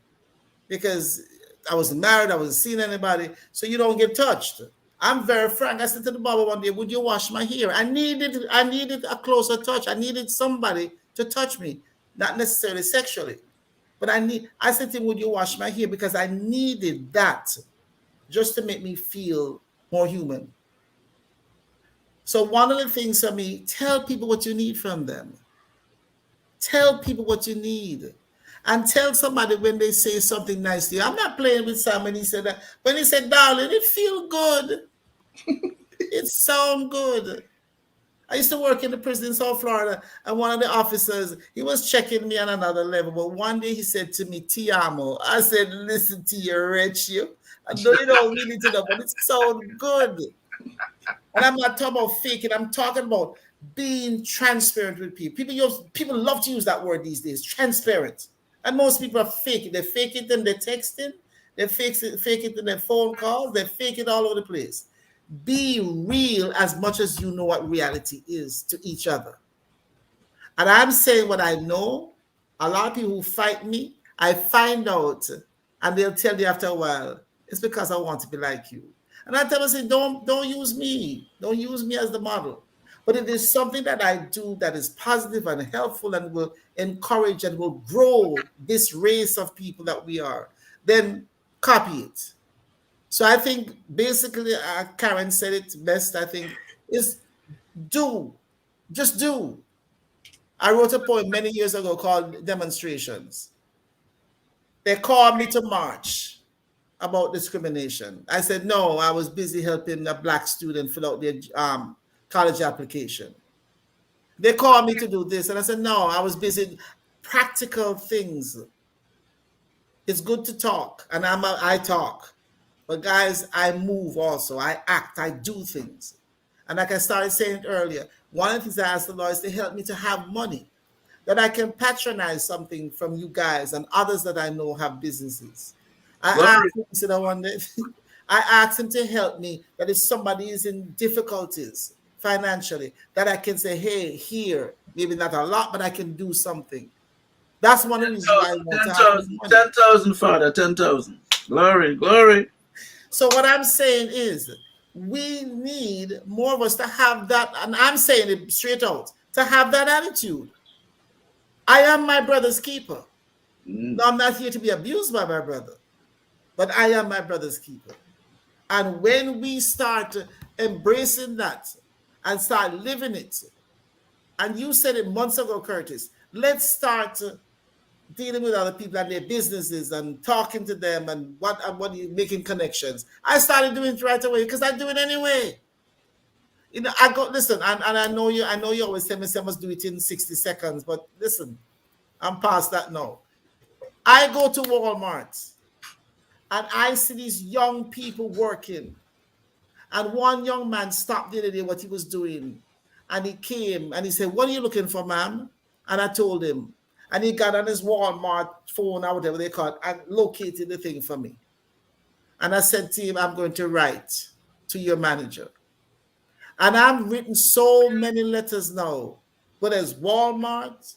because I wasn't married, I wasn't seeing anybody, so you don't get touched. I'm very frank. I said to the barber one day, would you wash my hair? I needed a closer touch. I needed somebody to touch me, not necessarily sexually, but I said to him, would you wash my hair? Because I needed that just to make me feel more human. So one of the things for me, tell people what you need from them. Tell people what you need. And tell somebody when they say something nice to you. I'm not playing with Sam when he said that. When he said, darling, it feel good. It sound good. I used to work in the prison in South Florida, and one of the officers, he was checking me on another level. But one day he said to me, Ti amo. I said, listen to your you. I know you don't really to know, but it sounds good. And I'm not talking about faking. I'm talking about being transparent with people. People love to use that word these days, transparent. And most people are faking. They fake it in their texting. They fake it in their phone calls. They fake it all over the place. Be real as much as you know what reality is to each other. And I'm saying what I know. A lot of people who fight me, I find out, and they'll tell you after a while, it's because I want to be like you. And I tell them, say, don't use me. Don't use me as the model. But if there's something that I do that is positive and helpful and will encourage and will grow this race of people that we are, then copy it. So I think basically, Karin said it best, I think, is do. Just do. I wrote a poem many years ago called Demonstrations. They called me to march about discrimination. I said, no, I was busy helping a Black student fill out their college application. They called me to do this, and I said, no, I was busy. Practical things. It's good to talk, and I talk. But guys, I move also. I act. I do things. And like I started saying earlier, one of the things I asked the Lord is to help me to have money, that I can patronize something from you guys and others that I know have businesses. I asked him to help me, that if somebody is in difficulties financially, that I can say, hey, here, maybe not a lot, but I can do something. That's one of the reasons why I want to have 10,000, Father, 10,000. Glory, glory. So what I'm saying is, we need more of us to have that, and I'm saying it straight out, to have that attitude. I am my brother's keeper. No, I'm not here to be abused by my brother, but I am my brother's keeper. And when we start embracing that, and start living it. And you said it months ago, Curtis. Let's start dealing with other people and their businesses and talking to them and what you making connections. I started doing it right away because I do it anyway. You know, listen, and I know you always tell me I must do it in 60 seconds, but listen, I'm past that now. I go to Walmart and I see these young people working. And one young man stopped the other day what he was doing. And he came and he said, "What are you looking for, ma'am?" And I told him. And he got on his Walmart phone or whatever they call it and located the thing for me. And I said to him, "I'm going to write to your manager." And I've written so many letters now. Whether it's Walmart,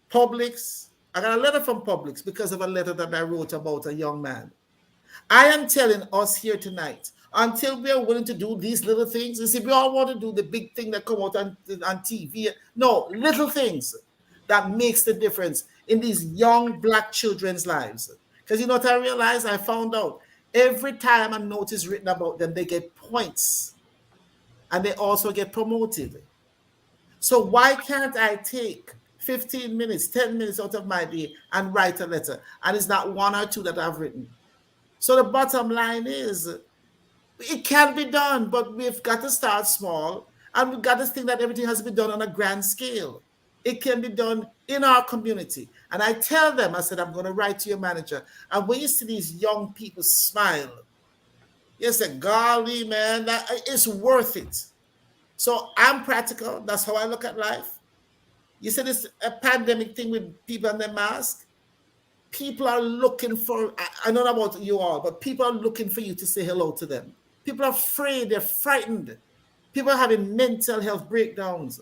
Publix. I got a letter from Publix because of a letter that I wrote about a young man. I am telling us here tonight, until we are willing to do these little things, you see, we all want to do the big thing that come out on TV. No, little things that makes the difference in these young Black children's lives. Because you know what I realized? I found out every time a note is written about them, they get points and they also get promoted. So why can't I take 15 minutes, 10 minutes out of my day and write a letter? And it's not one or two that I've written. So the bottom line is, it can be done, but we've got to start small and we've got to think that everything has to be done on a grand scale. It can be done in our community. And I tell them, I said, I'm going to write to your manager. And when you see these young people smile, you say, golly, man, it's worth it. So I'm practical. That's how I look at life. You said it's a pandemic thing with people and their mask. People are looking for, I don't know about you all, but people are looking for you to say hello to them. People are afraid, they're frightened. People are having mental health breakdowns.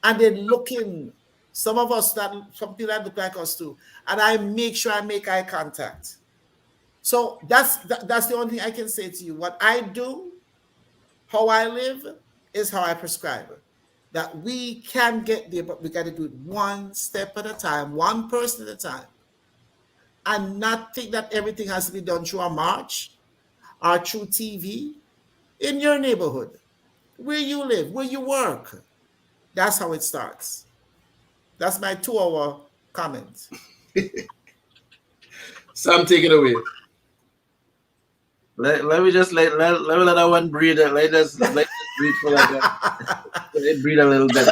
And they're looking, some people that look like us too. And I make sure I make eye contact. So that's the only thing I can say to you. What I do, how I live, is how I prescribe. That we can get there, but we got to do it one step at a time, one person at a time. And not think that everything has to be done through a march or through TV. In your neighborhood, where you live, where you work. That's how it starts. That's my 2-hour comment. Sam, take it away. Let me just let that one breathe. Let us breathe for like that. Let it breathe a little bit.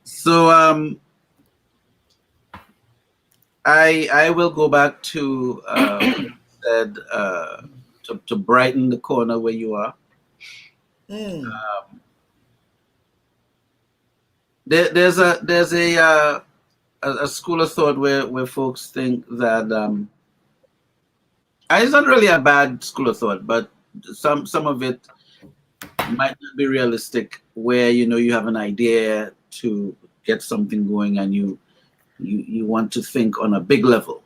So I will go back to said to brighten the corner where you are. There's a school of thought where folks think that it's not really a bad school of thought, but some of it might not be realistic. Where you have an idea to get something going, and you want to think on a big level.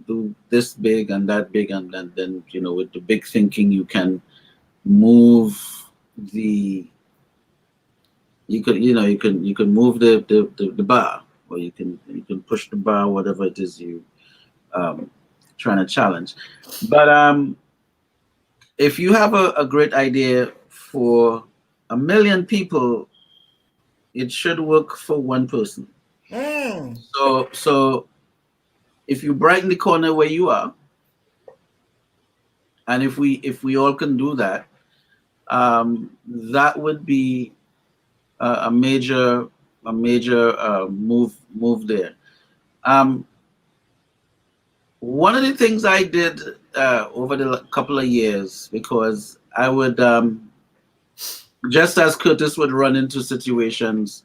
Do this big and that big, and then with the big thinking you can move you can move the bar, or you can push the bar, whatever it is you trying to challenge. But if you have a great idea for 1 million people, it should work for one person. So if you brighten the corner where you are, and if we all can do that, that would be a major move there. One of the things I did over the couple of years, because I would just as Curtis would run into situations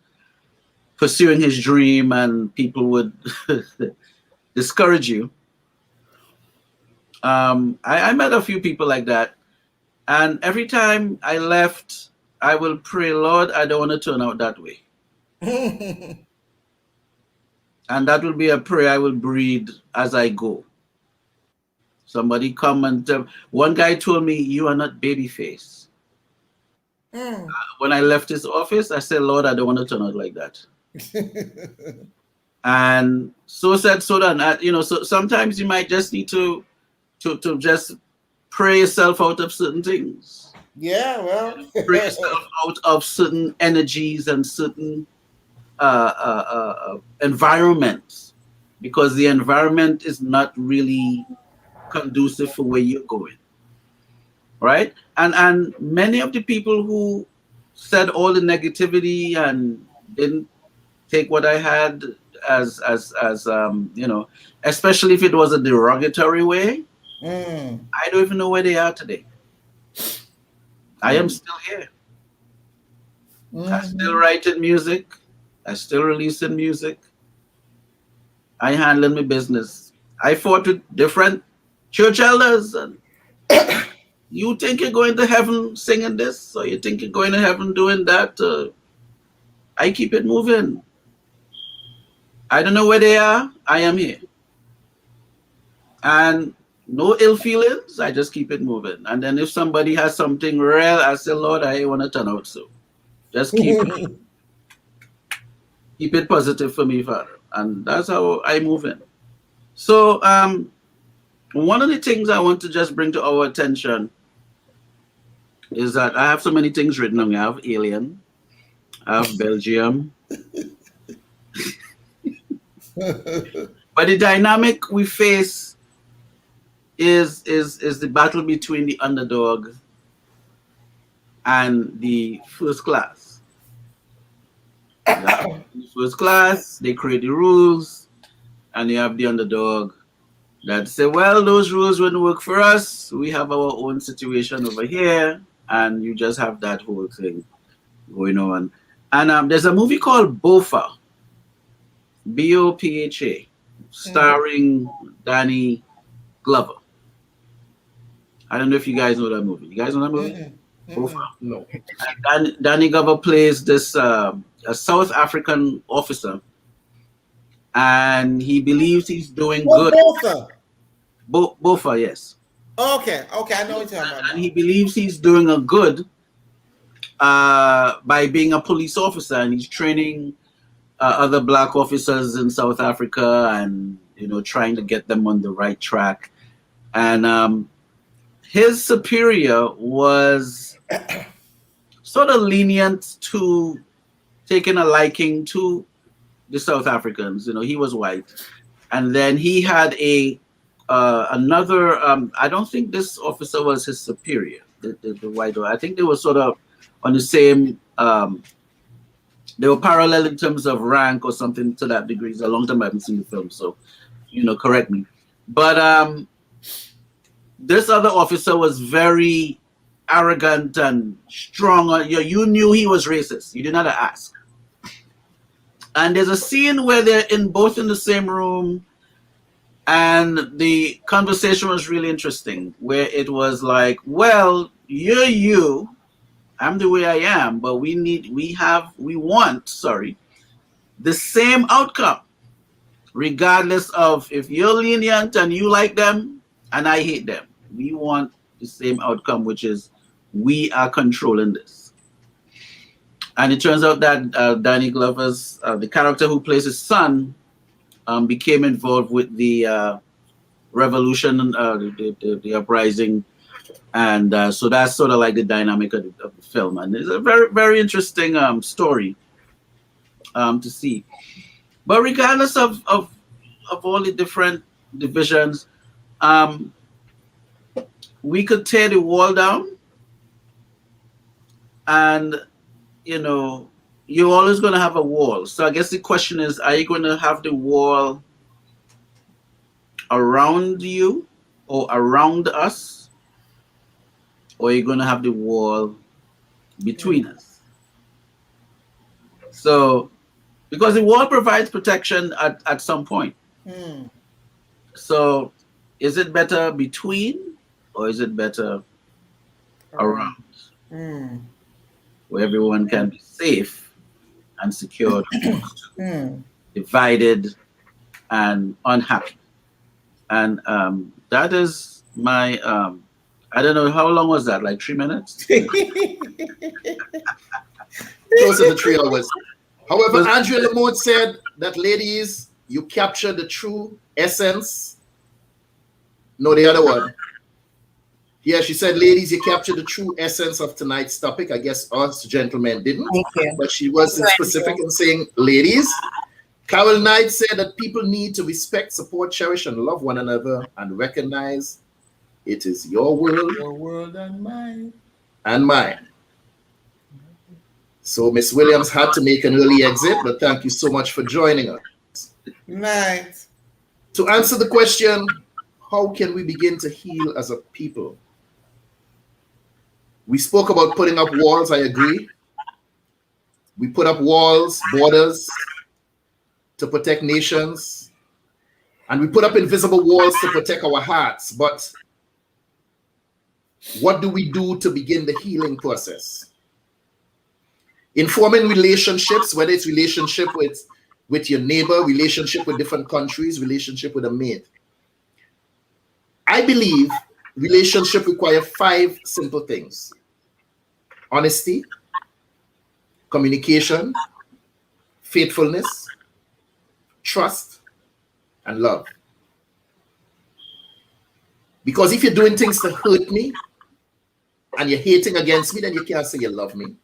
pursuing his dream and people would discourage you. I met a few people like that, and every time I left, I will pray, Lord, I don't want to turn out that way. And that will be a prayer I will breathe as I go. Somebody come and tell, one guy told me, you are not babyface. When I left his office, I said, Lord, I don't want to turn out like that. And so said, so done. So sometimes you might just need to just pray yourself out of certain things. Yeah, well. Bring yourself out of certain energies and certain environments, because the environment is not really conducive for where you're going, right? And many of the people who said all the negativity and didn't take what I had as you know, especially if it was a derogatory way, I don't even know where they are today. I am still here. I still writing music. I still releasing music. I handling my business. I fought with different church elders, and you think you're going to heaven singing this, or you think you're going to heaven doing that? I keep it moving. I don't know where they are. I am here. And no ill feelings. I just keep it moving. And then if somebody has something real, I say, Lord, I want to turn out so. Just keep it positive for me, Father. And that's how I move in. So one of the things I want to just bring to our attention is that I have so many things written on me. I have Alien. I have Belgium. But the dynamic we face is the battle between the underdog and the first class. The first class, they create the rules, and you have the underdog that say, well, those rules wouldn't work for us. We have our own situation over here, and you just have that whole thing going on. And there's a movie called Bopha, B-O-P-H-A, starring Danny Glover. I don't know if you guys know that movie. You guys know that movie? Bopha? No. Danny Glover plays this a South African officer, and he believes he's doing good. Bopha, yes. Okay, I know what you're talking about. And he believes he's doing a good by being a police officer, and he's training other black officers in South Africa, and trying to get them on the right track. And his superior was sort of lenient to taking a liking to the South Africans. He was white, and then he had another. I don't think this officer was his superior, the white one. I think they were sort of on the same. They were parallel in terms of rank or something to that degree. It's a long time I haven't seen the film, so correct me. But this other officer was very arrogant and strong. You knew he was racist. You did not ask. And there's a scene where they're both in the same room, and the conversation was really interesting, where it was like, well, you're you, I'm the way I am, but we want the same outcome, regardless of if you're lenient and you like them and I hate them. We want the same outcome, which is we are controlling this. And it turns out that Danny Glover's, the character who plays his son, became involved with the revolution, the uprising. And so that's sort of like the dynamic of the film. And it's a very, very interesting story to see. But regardless of all the different divisions, we could tear the wall down, and you're always going to have a wall. So I guess the question is, are you going to have the wall around you or around us, or are you going to have the wall between us? So, because the wall provides protection at some point. So is it better between, or is it better around? Where everyone can be safe and secure, divided and unhappy. And that is my, I don't know, how long was that? Like 3 minutes? Close to 3 hours. However, Andrea Lamont said that, ladies, you capture the true essence. No, the other one. Yeah, she said, ladies, you captured the true essence of tonight's topic. I guess us gentlemen didn't. Thank you. But she was specific in saying, ladies. Carol Knight said that people need to respect, support, cherish, and love one another and recognize it is your world and mine. And mine. So Miss Williams had to make an early exit, but thank you so much for joining us. Nice. To answer the question, how can we begin to heal as a people? We spoke about putting up walls, I agree. We put up walls, borders to protect nations, and we put up invisible walls to protect our hearts. But what do we do to begin the healing process? In forming relationships, whether it's relationship with your neighbor, relationship with different countries, relationship with a mate, I believe relationship require 5 simple things: honesty, communication, faithfulness, trust, and love. Because if you're doing things to hurt me and you're hating against me, then you can't say you love me.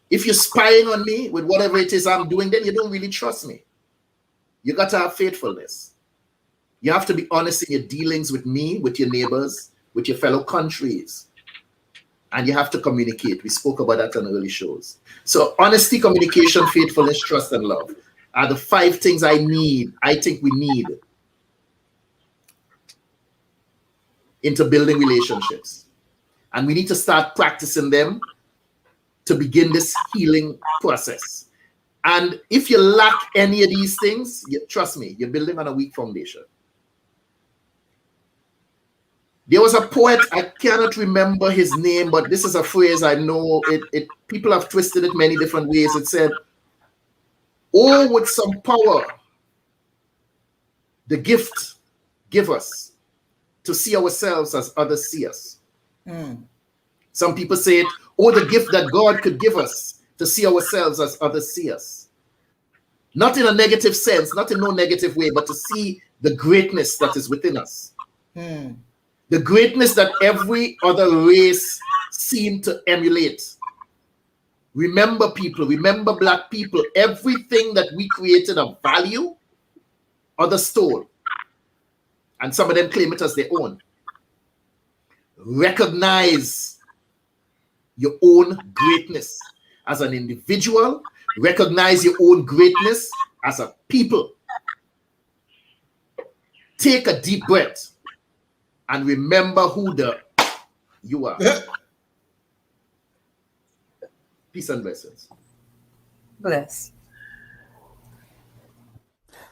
If you're spying on me with whatever it is I'm doing, then you don't really trust me. You got to have faithfulness. You have to be honest in your dealings with me, with your neighbors, with your fellow countries. And you have to communicate. We spoke about that on early shows. So honesty, communication, faithfulness, trust, and love are the 5 things I think we need into building relationships. And we need to start practicing them to begin this healing process. And if you lack any of these things, trust me, you're building on a weak foundation. There was a poet, I cannot remember his name, but this is a phrase I know. People have twisted it many different ways. It said, "Oh, with some power, the gift give us to see ourselves as others see us." Some people say it, "Oh, the gift that God could give us to see ourselves as others see us." Not in a negative sense, not in no negative way, but to see the greatness that is within us. The greatness that every other race seemed to emulate. Remember, people, remember Black people, everything that we created of value, others stole. And some of them claim it as their own. Recognize your own greatness as an individual. Recognize your own greatness as a people. Take a deep breath and remember who you are. Peace and blessings. Bless.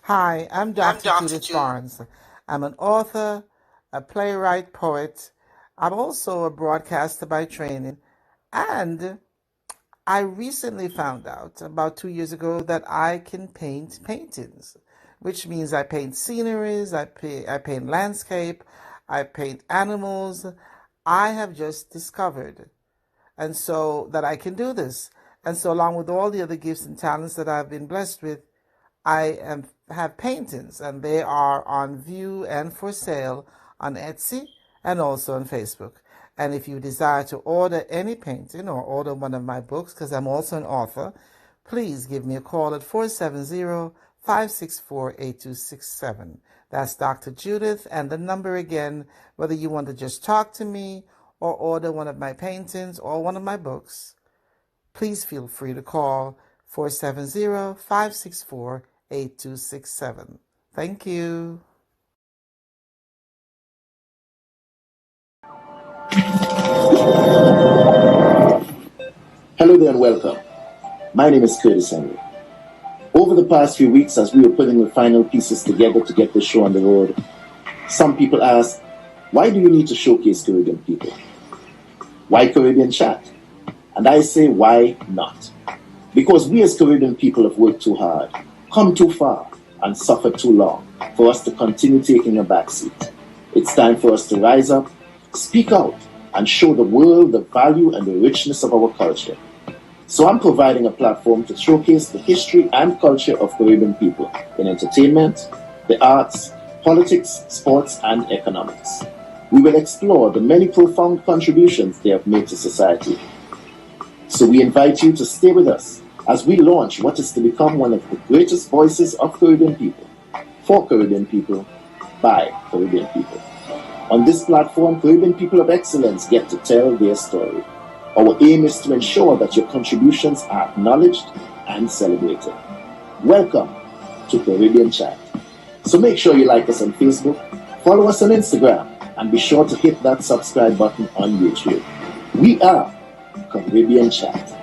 Hi, I'm Dr. Judith Barnes. I'm an author, a playwright, poet. I'm also a broadcaster by training. And I recently found out about 2 years ago that I can paint paintings, which means I paint sceneries, I paint landscape, I paint animals. I have just discovered, and so that I can do this. And so along with all the other gifts and talents that I've been blessed with, I have paintings, and they are on view and for sale on Etsy and also on Facebook. And if you desire to order any painting or order one of my books, because I'm also an author, please give me a call at 470-564-8267. That's Dr. Judith, and the number again, whether you want to just talk to me or order one of my paintings or one of my books, please feel free to call 470-564-8267. Thank you. Hello there and welcome. My name is Curtis Henry. Over the past few weeks, as we were putting the final pieces together to get the show on the road, some people ask, why do you need to showcase Caribbean people? Why Caribbean Chat? And I say, why not? Because we as Caribbean people have worked too hard, come too far, and suffered too long for us to continue taking a backseat. It's time for us to rise up, speak out, and show the world the value and the richness of our culture. So I'm providing a platform to showcase the history and culture of Caribbean people in entertainment, the arts, politics, sports, and economics. we will explore the many profound contributions they have made to society. So we invite you to stay with us as we launch what is to become one of the greatest voices of Caribbean people, for Caribbean people, by Caribbean people. On this platform, Caribbean people of excellence get to tell their story. Our aim is to ensure that your contributions are acknowledged and celebrated. Welcome to Caribbean Chat. So make sure you like us on Facebook, follow us on Instagram, and be sure to hit that subscribe button on YouTube. We are Caribbean Chat.